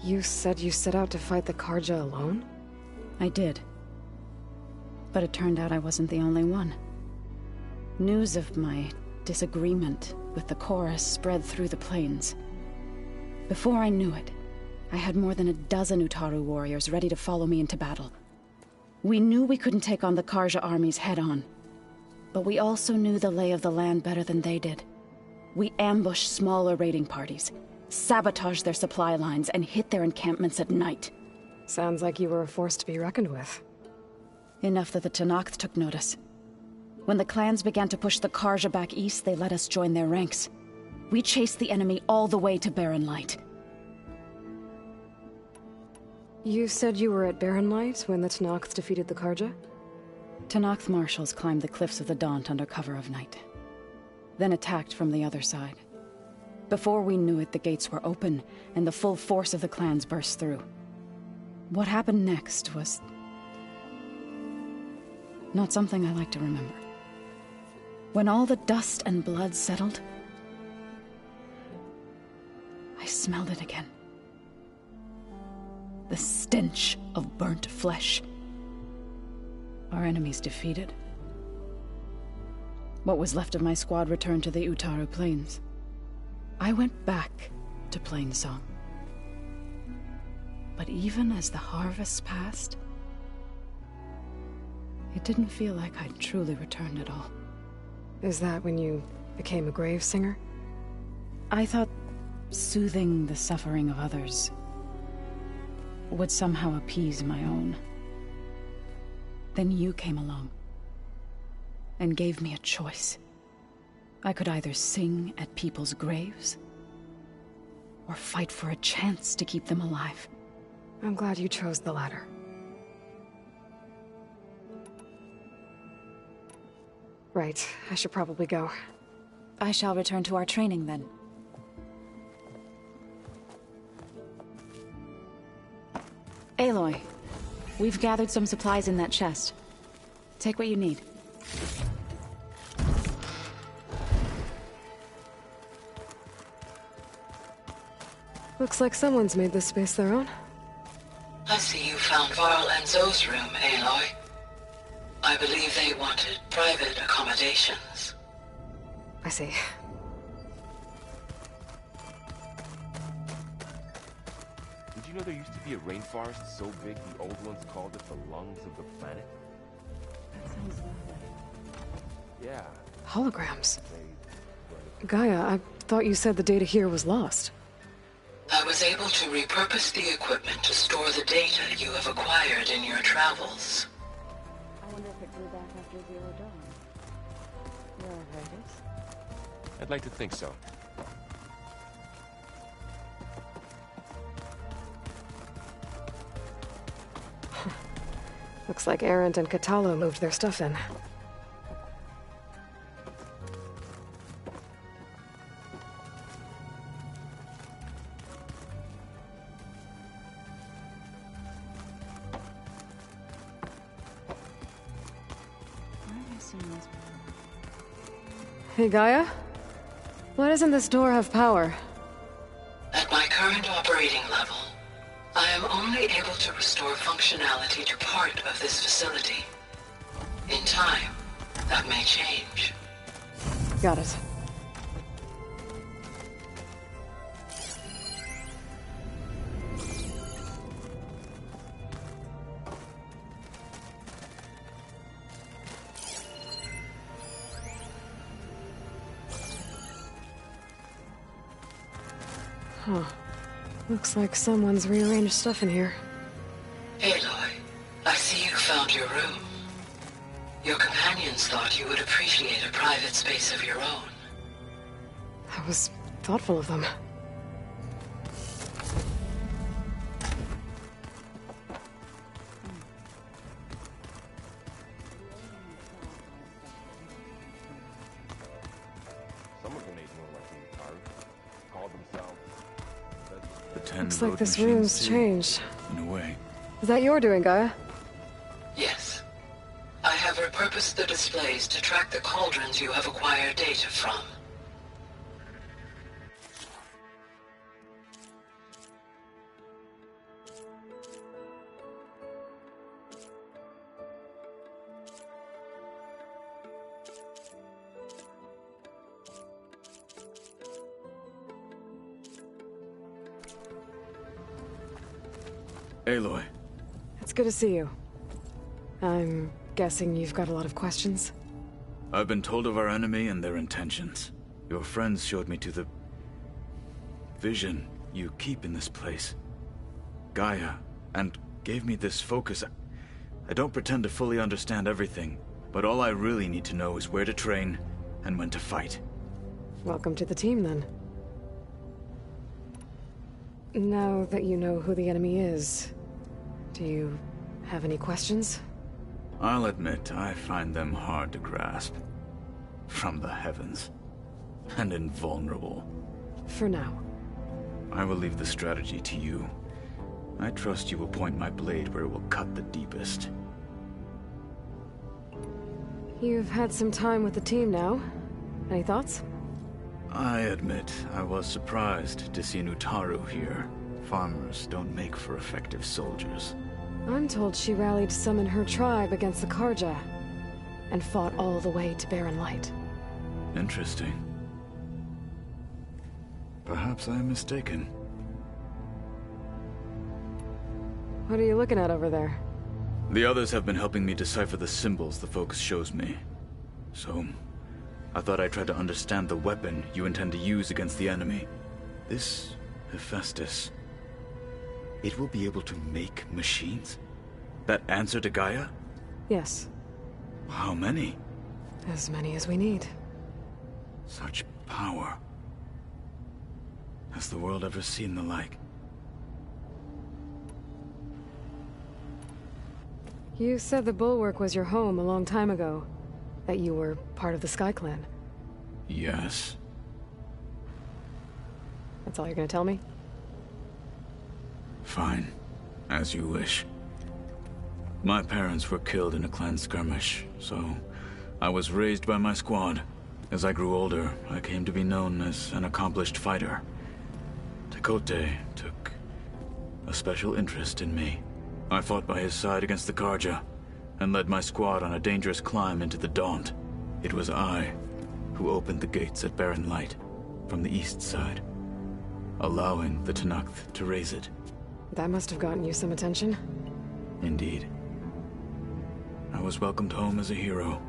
You said you set out to fight the Karja alone? I did. But it turned out I wasn't the only one. News of my disagreement with the chorus spread through the plains. Before I knew it, I had more than a dozen Utaru warriors ready to follow me into battle. We knew we couldn't take on the Karja armies head-on, but we also knew the lay of the land better than they did. We ambushed smaller raiding parties, sabotaged their supply lines, and hit their encampments at night. Sounds like you were a force to be reckoned with. Enough that the Tenakth took notice. When the clans began to push the Karja back east, they let us join their ranks. We chased the enemy all the way to Barren Light. You said you were at Barren Light when the Tenakth defeated the Karja? Tenakth marshals climbed the cliffs of the Daunt under cover of night, then attacked from the other side. Before we knew it, the gates were open, and the full force of the clans burst through. What happened next was not something I like to remember. When all the dust and blood settled, I smelled it again. The stench of burnt flesh. Our enemies defeated. What was left of my squad returned to the Utaru Plains. I went back to Plainsong. But even as the harvest passed, it didn't feel like I'd truly returned at all. Is that when you became a grave singer? I thought soothing the suffering of others would somehow appease my own. Then you came along and gave me a choice. I could either sing at people's graves or fight for a chance to keep them alive. I'm glad you chose the latter. Right, I should probably go. I shall return to our training then. Aloy, we've gathered some supplies in that chest. Take what you need. Looks like someone's made this space their own. I see you found Varl and Zoe's room, Aloy. I believe they wanted private accommodations. I see. Did you know there used to be a rainforest so big the old ones called it the lungs of the planet? That sounds lovely. Yeah. Holograms. Gaia, I thought you said the data here was lost. I was able to repurpose the equipment to store the data you have acquired in your travels. I wonder if it grew back after Zero Dawn. Your arthritis? I'd like to think so. Looks like Arendt and Catalo moved their stuff in. Hey, Gaia? Why doesn't this door have power? At my current operating level, I am only able to restore functionality to part of this facility. In time, that may change. Got it. Huh. Looks like someone's rearranged stuff in here. Aloy, I see you found your room. Your companions thought you would appreciate a private space of your own. That was thoughtful of them. Some of them made more like the Ataru. Called themselves... Looks like this room's changed. In a way. Is that your doing, Gaia? Yes. I have repurposed the displays to track the cauldrons you have acquired data from. Aloy. It's good to see you. I'm guessing you've got a lot of questions? I've been told of our enemy and their intentions. Your friends showed me to the vision you keep in this place, Gaia, and gave me this focus. I don't pretend to fully understand everything, but all I really need to know is where to train and when to fight. Welcome to the team, then. Now that you know who the enemy is, do you have any questions? I'll admit, I find them hard to grasp. From the heavens. And invulnerable. For now. I will leave the strategy to you. I trust you will point my blade where it will cut the deepest. You've had some time with the team now. Any thoughts? I admit, I was surprised to see an Utaru here. Farmers don't make for effective soldiers. I'm told she rallied some in her tribe against the Karja, and fought all the way to Barren Light. Interesting. Perhaps I am mistaken. What are you looking at over there? The others have been helping me decipher the symbols the focus shows me. So, I thought I'd try to understand the weapon you intend to use against the enemy. This Hephaestus. It will be able to make machines? That answer to Gaia? Yes. How many? As many as we need. Such power. Has the world ever seen the like? You said the Bulwark was your home a long time ago. That you were part of the Sky Clan. Yes. That's all you're gonna tell me? Fine. As you wish. My parents were killed in a clan skirmish, so I was raised by my squad. As I grew older, I came to be known as an accomplished fighter. Tekote took a special interest in me. I fought by his side against the Karja, and led my squad on a dangerous climb into the Daunt. It was I who opened the gates at Barren Light, from the east side, allowing the Tenakth to raise it. That must have gotten you some attention. Indeed. I was welcomed home as a hero.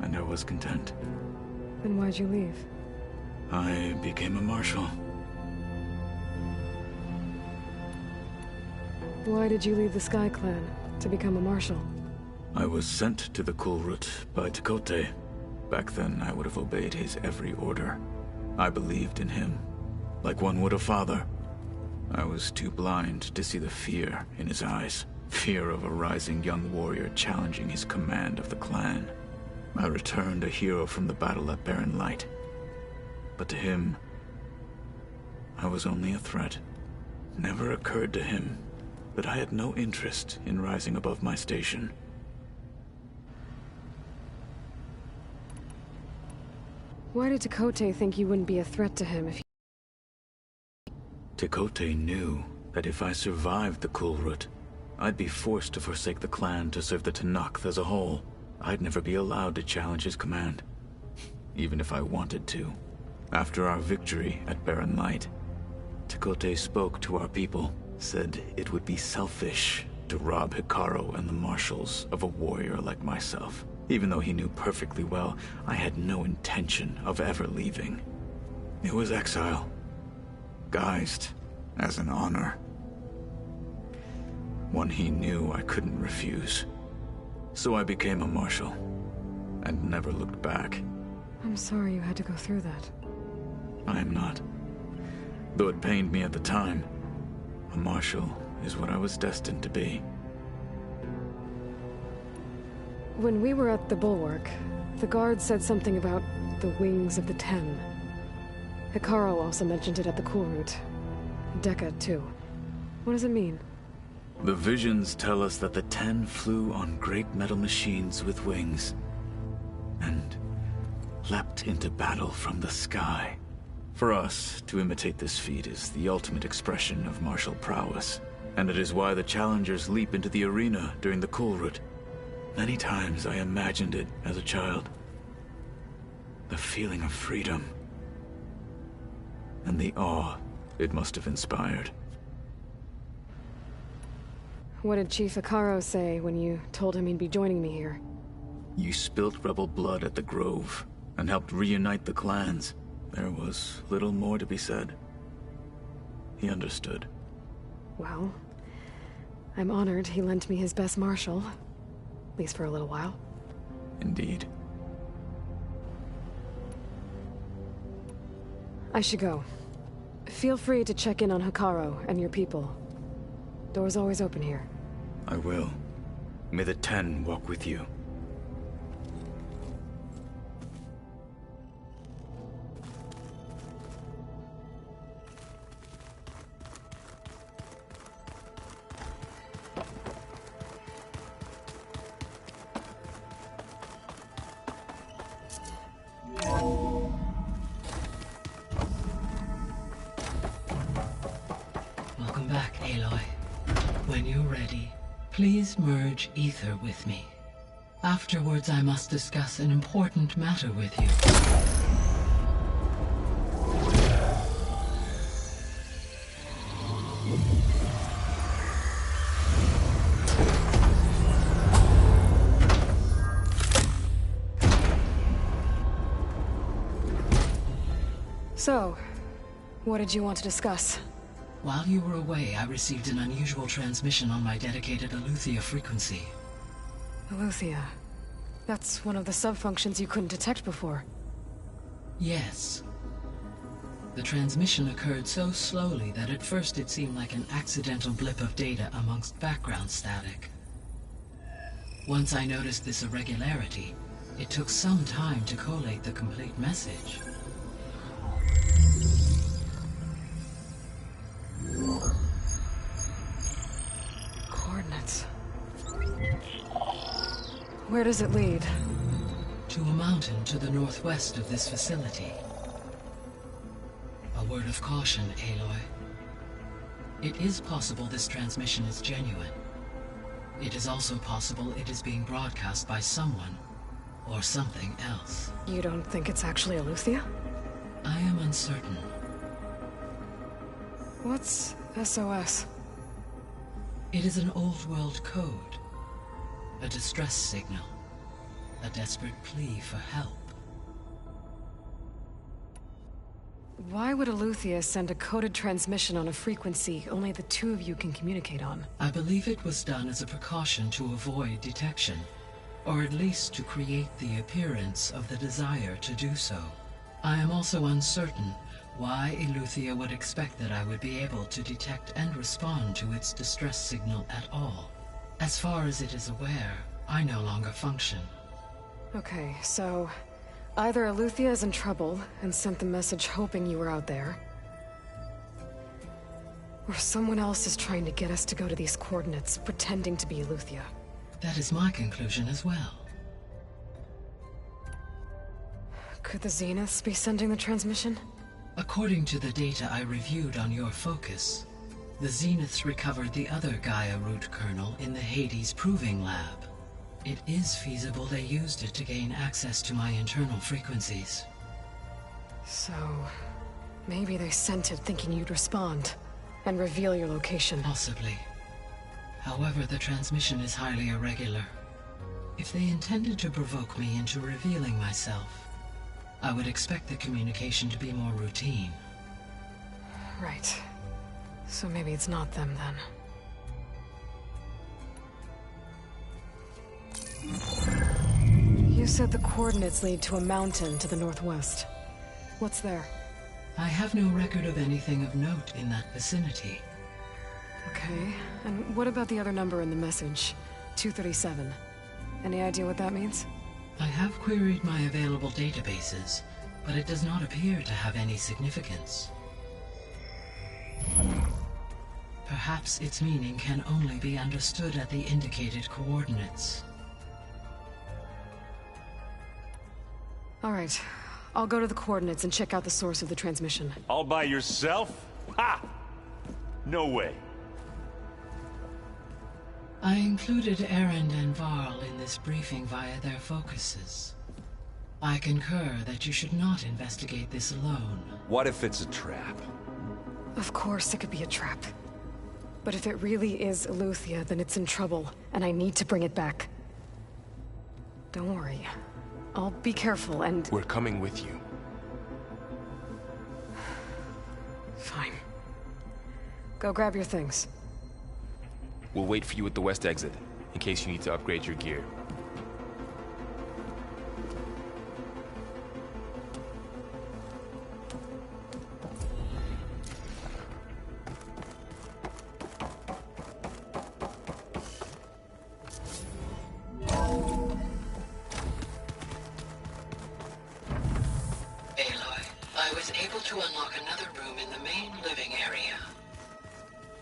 And I was content. Then why'd you leave? I became a marshal. Why did you leave the Sky Clan to become a marshal? I was sent to the Kulrut by Tekote. Back then, I would have obeyed his every order. I believed in him, like one would a father. I was too blind to see the fear in his eyes. Fear of a rising young warrior challenging his command of the clan. I returned a hero from the battle at Barren Light. But to him, I was only a threat. Never occurred to him that I had no interest in rising above my station. Why did Tekote think you wouldn't be a threat to him if you... Tekote knew that if I survived the Kulrut, I'd be forced to forsake the clan to serve the Tenakth as a whole. I'd never be allowed to challenge his command, even if I wanted to. After our victory at Barren Light, Tekote spoke to our people, said it would be selfish to rob Hikaru and the marshals of a warrior like myself. Even though he knew perfectly well I had no intention of ever leaving. It was exile, guised as an honor. One he knew I couldn't refuse. So I became a marshal, and never looked back. I'm sorry you had to go through that. I am not. Though it pained me at the time, a marshal is what I was destined to be. When we were at the Bulwark, the guard said something about the Wings of the Ten. Hikaru also mentioned it at the Kulrut. Dekka, too. What does it mean? The visions tell us that the Ten flew on great metal machines with wings, and leapt into battle from the sky. For us, to imitate this feat is the ultimate expression of martial prowess, and it is why the challengers leap into the arena during the Kulrut. Many times I imagined it as a child. The feeling of freedom, and the awe it must have inspired. What did Chief Hikaru say when you told him he'd be joining me here? You spilt rebel blood at the Grove, and helped reunite the clans. There was little more to be said. He understood. Well, I'm honored he lent me his best marshal. At least for a little while. Indeed. I should go. Feel free to check in on Hikaru and your people. Door's always open here. I will. May the Ten walk with you. Welcome back, Aloy. When you're ready, please merge ether with me. Afterwards, I must discuss an important matter with you. So, what did you want to discuss? While you were away, I received an unusual transmission on my dedicated Aletheia frequency. Aletheia. That's one of the sub-functions you couldn't detect before. Yes. The transmission occurred so slowly that at first it seemed like an accidental blip of data amongst background static. Once I noticed this irregularity, it took some time to collate the complete message. Coordinates. Where does it lead? To a mountain to the northwest of this facility. A word of caution, Aloy. It is possible this transmission is genuine. It is also possible it is being broadcast by someone or something else. You don't think it's actually Aletheia? I am uncertain. What's SOS. It is an old-world code. A distress signal. A desperate plea for help. Why would Eleuthia send a coded transmission on a frequency only the two of you can communicate on? I believe it was done as a precaution to avoid detection, or at least to create the appearance of the desire to do so. I am also uncertain why Eleuthia would expect that I would be able to detect and respond to its distress signal at all. As far as it is aware, I no longer function. Okay, so either Eleuthia is in trouble and sent the message hoping you were out there, or someone else is trying to get us to go to these coordinates, pretending to be Eleuthia. That is my conclusion as well. Could the Zeniths be sending the transmission? According to the data I reviewed on your focus, the Zeniths recovered the other Gaia root kernel in the Hades Proving Lab. It is feasible they used it to gain access to my internal frequencies. So, maybe they sent it thinking you'd respond and reveal your location. Possibly. However, the transmission is highly irregular. If they intended to provoke me into revealing myself, I would expect the communication to be more routine. Right. So maybe it's not them then. You said the coordinates lead to a mountain to the northwest. What's there? I have no record of anything of note in that vicinity. Okay, and what about the other number in the message? 237. Any idea what that means? I have queried my available databases, but it does not appear to have any significance. Perhaps its meaning can only be understood at the indicated coordinates. All right. I'll go to the coordinates and check out the source of the transmission. All by yourself? Ha! No way. I included Erend and Varl in this briefing via their focuses. I concur that you should not investigate this alone. What if it's a trap? Of course it could be a trap. But if it really is Eleuthia, then it's in trouble, and I need to bring it back. Don't worry. I'll be careful and... We're coming with you. Fine. Go grab your things. We'll wait for you at the west exit, in case you need to upgrade your gear.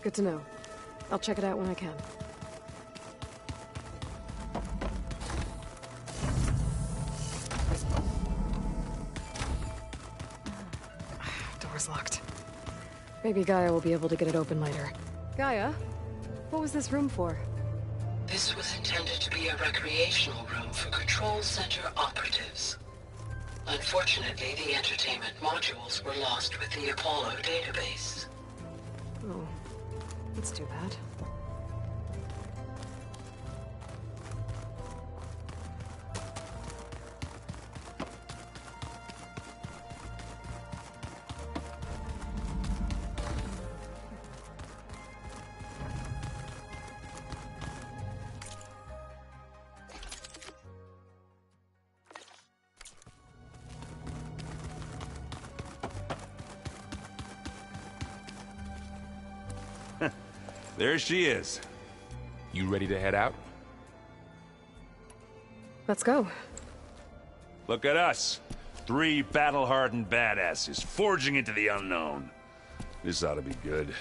Good to know. I'll check it out when I can. Door's locked. Maybe Gaia will be able to get it open later. Gaia? What was this room for? This was intended to be a recreational room for Control Center operatives. Unfortunately, the entertainment modules were lost with the Apollo database. Oh. That's too bad. There she is. You ready to head out? Let's go. Look at us. 3 battle-hardened badasses forging into the unknown. This ought to be good.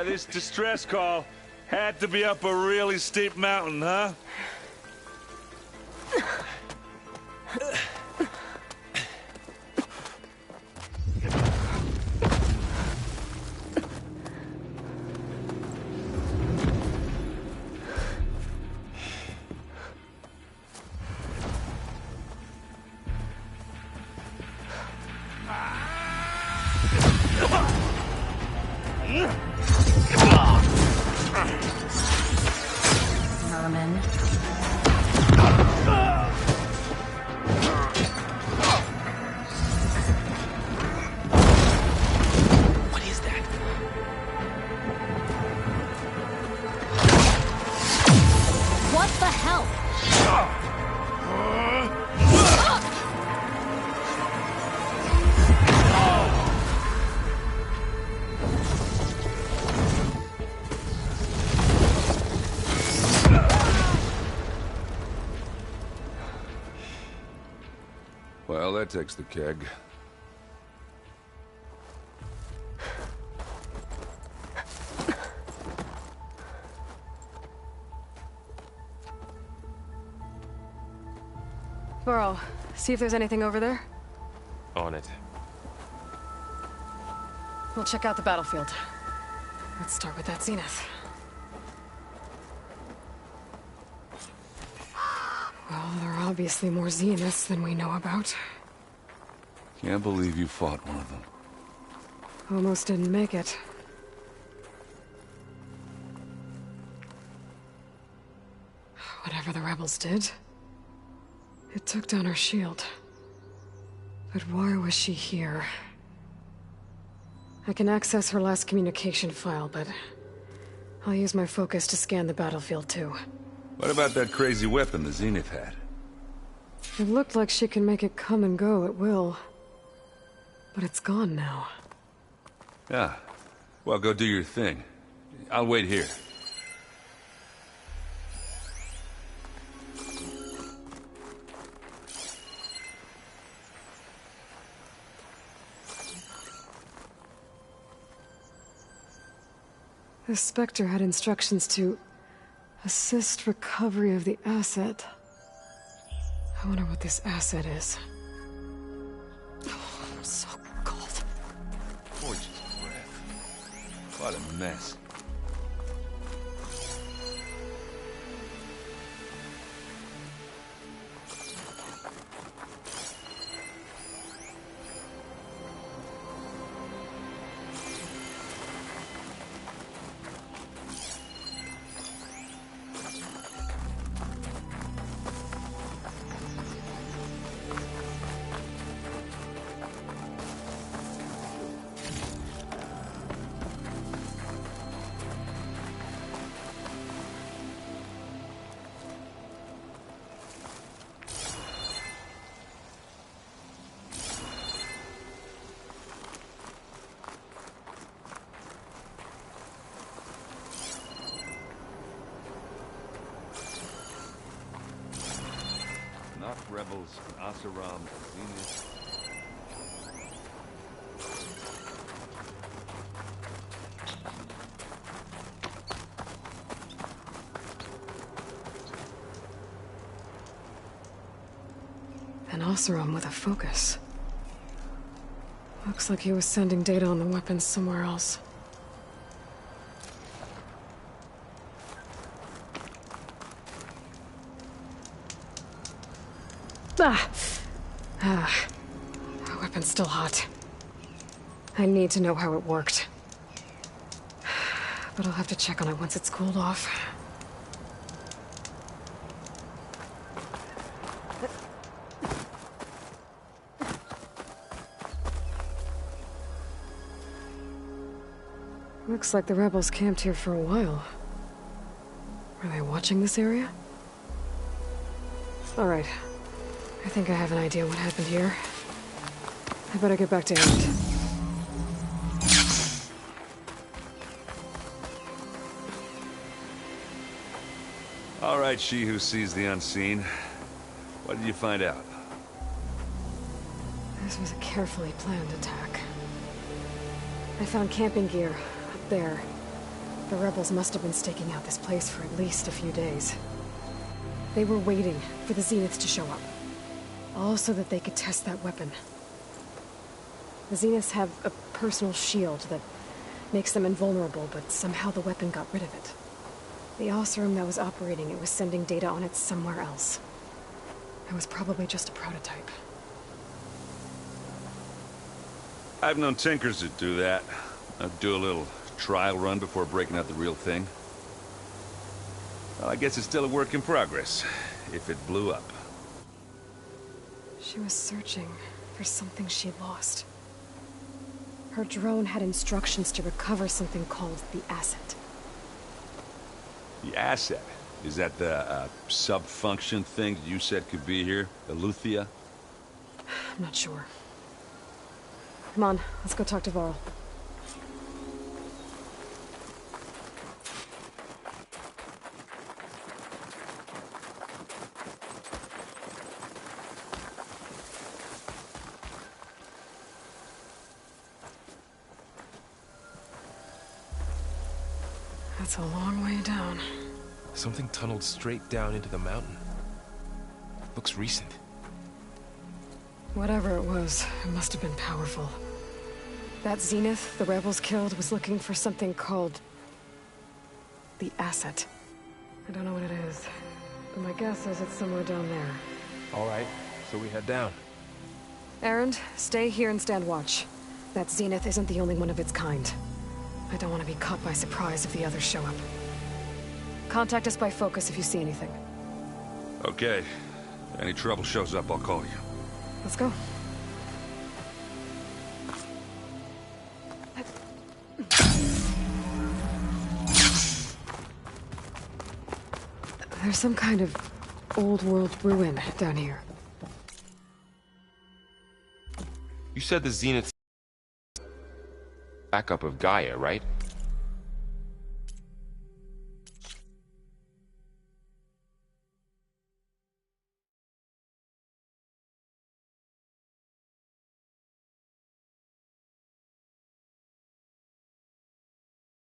This distress call had to be up a really steep mountain, huh? Merman. What is that? What the hell? Well, that takes the keg. Burrow, see if there's anything over there. On it. We'll check out the battlefield. Let's start with that zenith. Well, there are obviously more zeniths than we know about. Can't believe you fought one of them. Almost didn't make it. Whatever the rebels did, it took down her shield. But why was she here? I can access her last communication file, but I'll use my focus to scan the battlefield too. What about that crazy weapon the Zenith had? It looked like she can make it come and go at will. But it's gone now. Yeah. Well, go do your thing. I'll wait here. The Spectre had instructions to assist recovery of the asset. I wonder what this asset is. Oh, I'm so cold. Gorgeous breath. What a mess. Rebels, Asaram, Zenith. An Oseram with a focus. Looks like he was sending data on the weapons somewhere else. Our weapon's still hot. I need to know how it worked. But I'll have to check on it once it's cooled off. Looks like the rebels camped here for a while. Were they watching this area? All right. I think I have an idea what happened here. I better get back to Emmett. All right, she who sees the unseen. What did you find out? This was a carefully planned attack. I found camping gear up there. The rebels must have been staking out this place for at least a few days. They were waiting for the Zeniths to show up. All so that they could test that weapon. The Zeniths have a personal shield that makes them invulnerable, but somehow the weapon got rid of it. The Oseram that was operating it was sending data on it somewhere else. It was probably just a prototype. I've known tinkers that do that. Do a little trial run before breaking out the real thing? Well, I guess it's still a work in progress, if it blew up. She was searching for something she lost. Her drone had instructions to recover something called the asset. The asset? Is that the sub-function thing that you said could be here? The Luthia? I'm not sure. Come on, let's go talk to Varl. That's a long way down. Something tunneled straight down into the mountain. Looks recent. Whatever it was, it must have been powerful. That Zenith the rebels killed was looking for something called the asset. I don't know what it is, but my guess is it's somewhere down there. All right, so we head down. Erend, stay here and stand watch. That Zenith isn't the only one of its kind. I don't want to be caught by surprise if the others show up. Contact us by focus if you see anything. Okay. If any trouble shows up, I'll call you. Let's go. There's some kind of old world ruin down here. You said the Zenith backup of Gaia, right?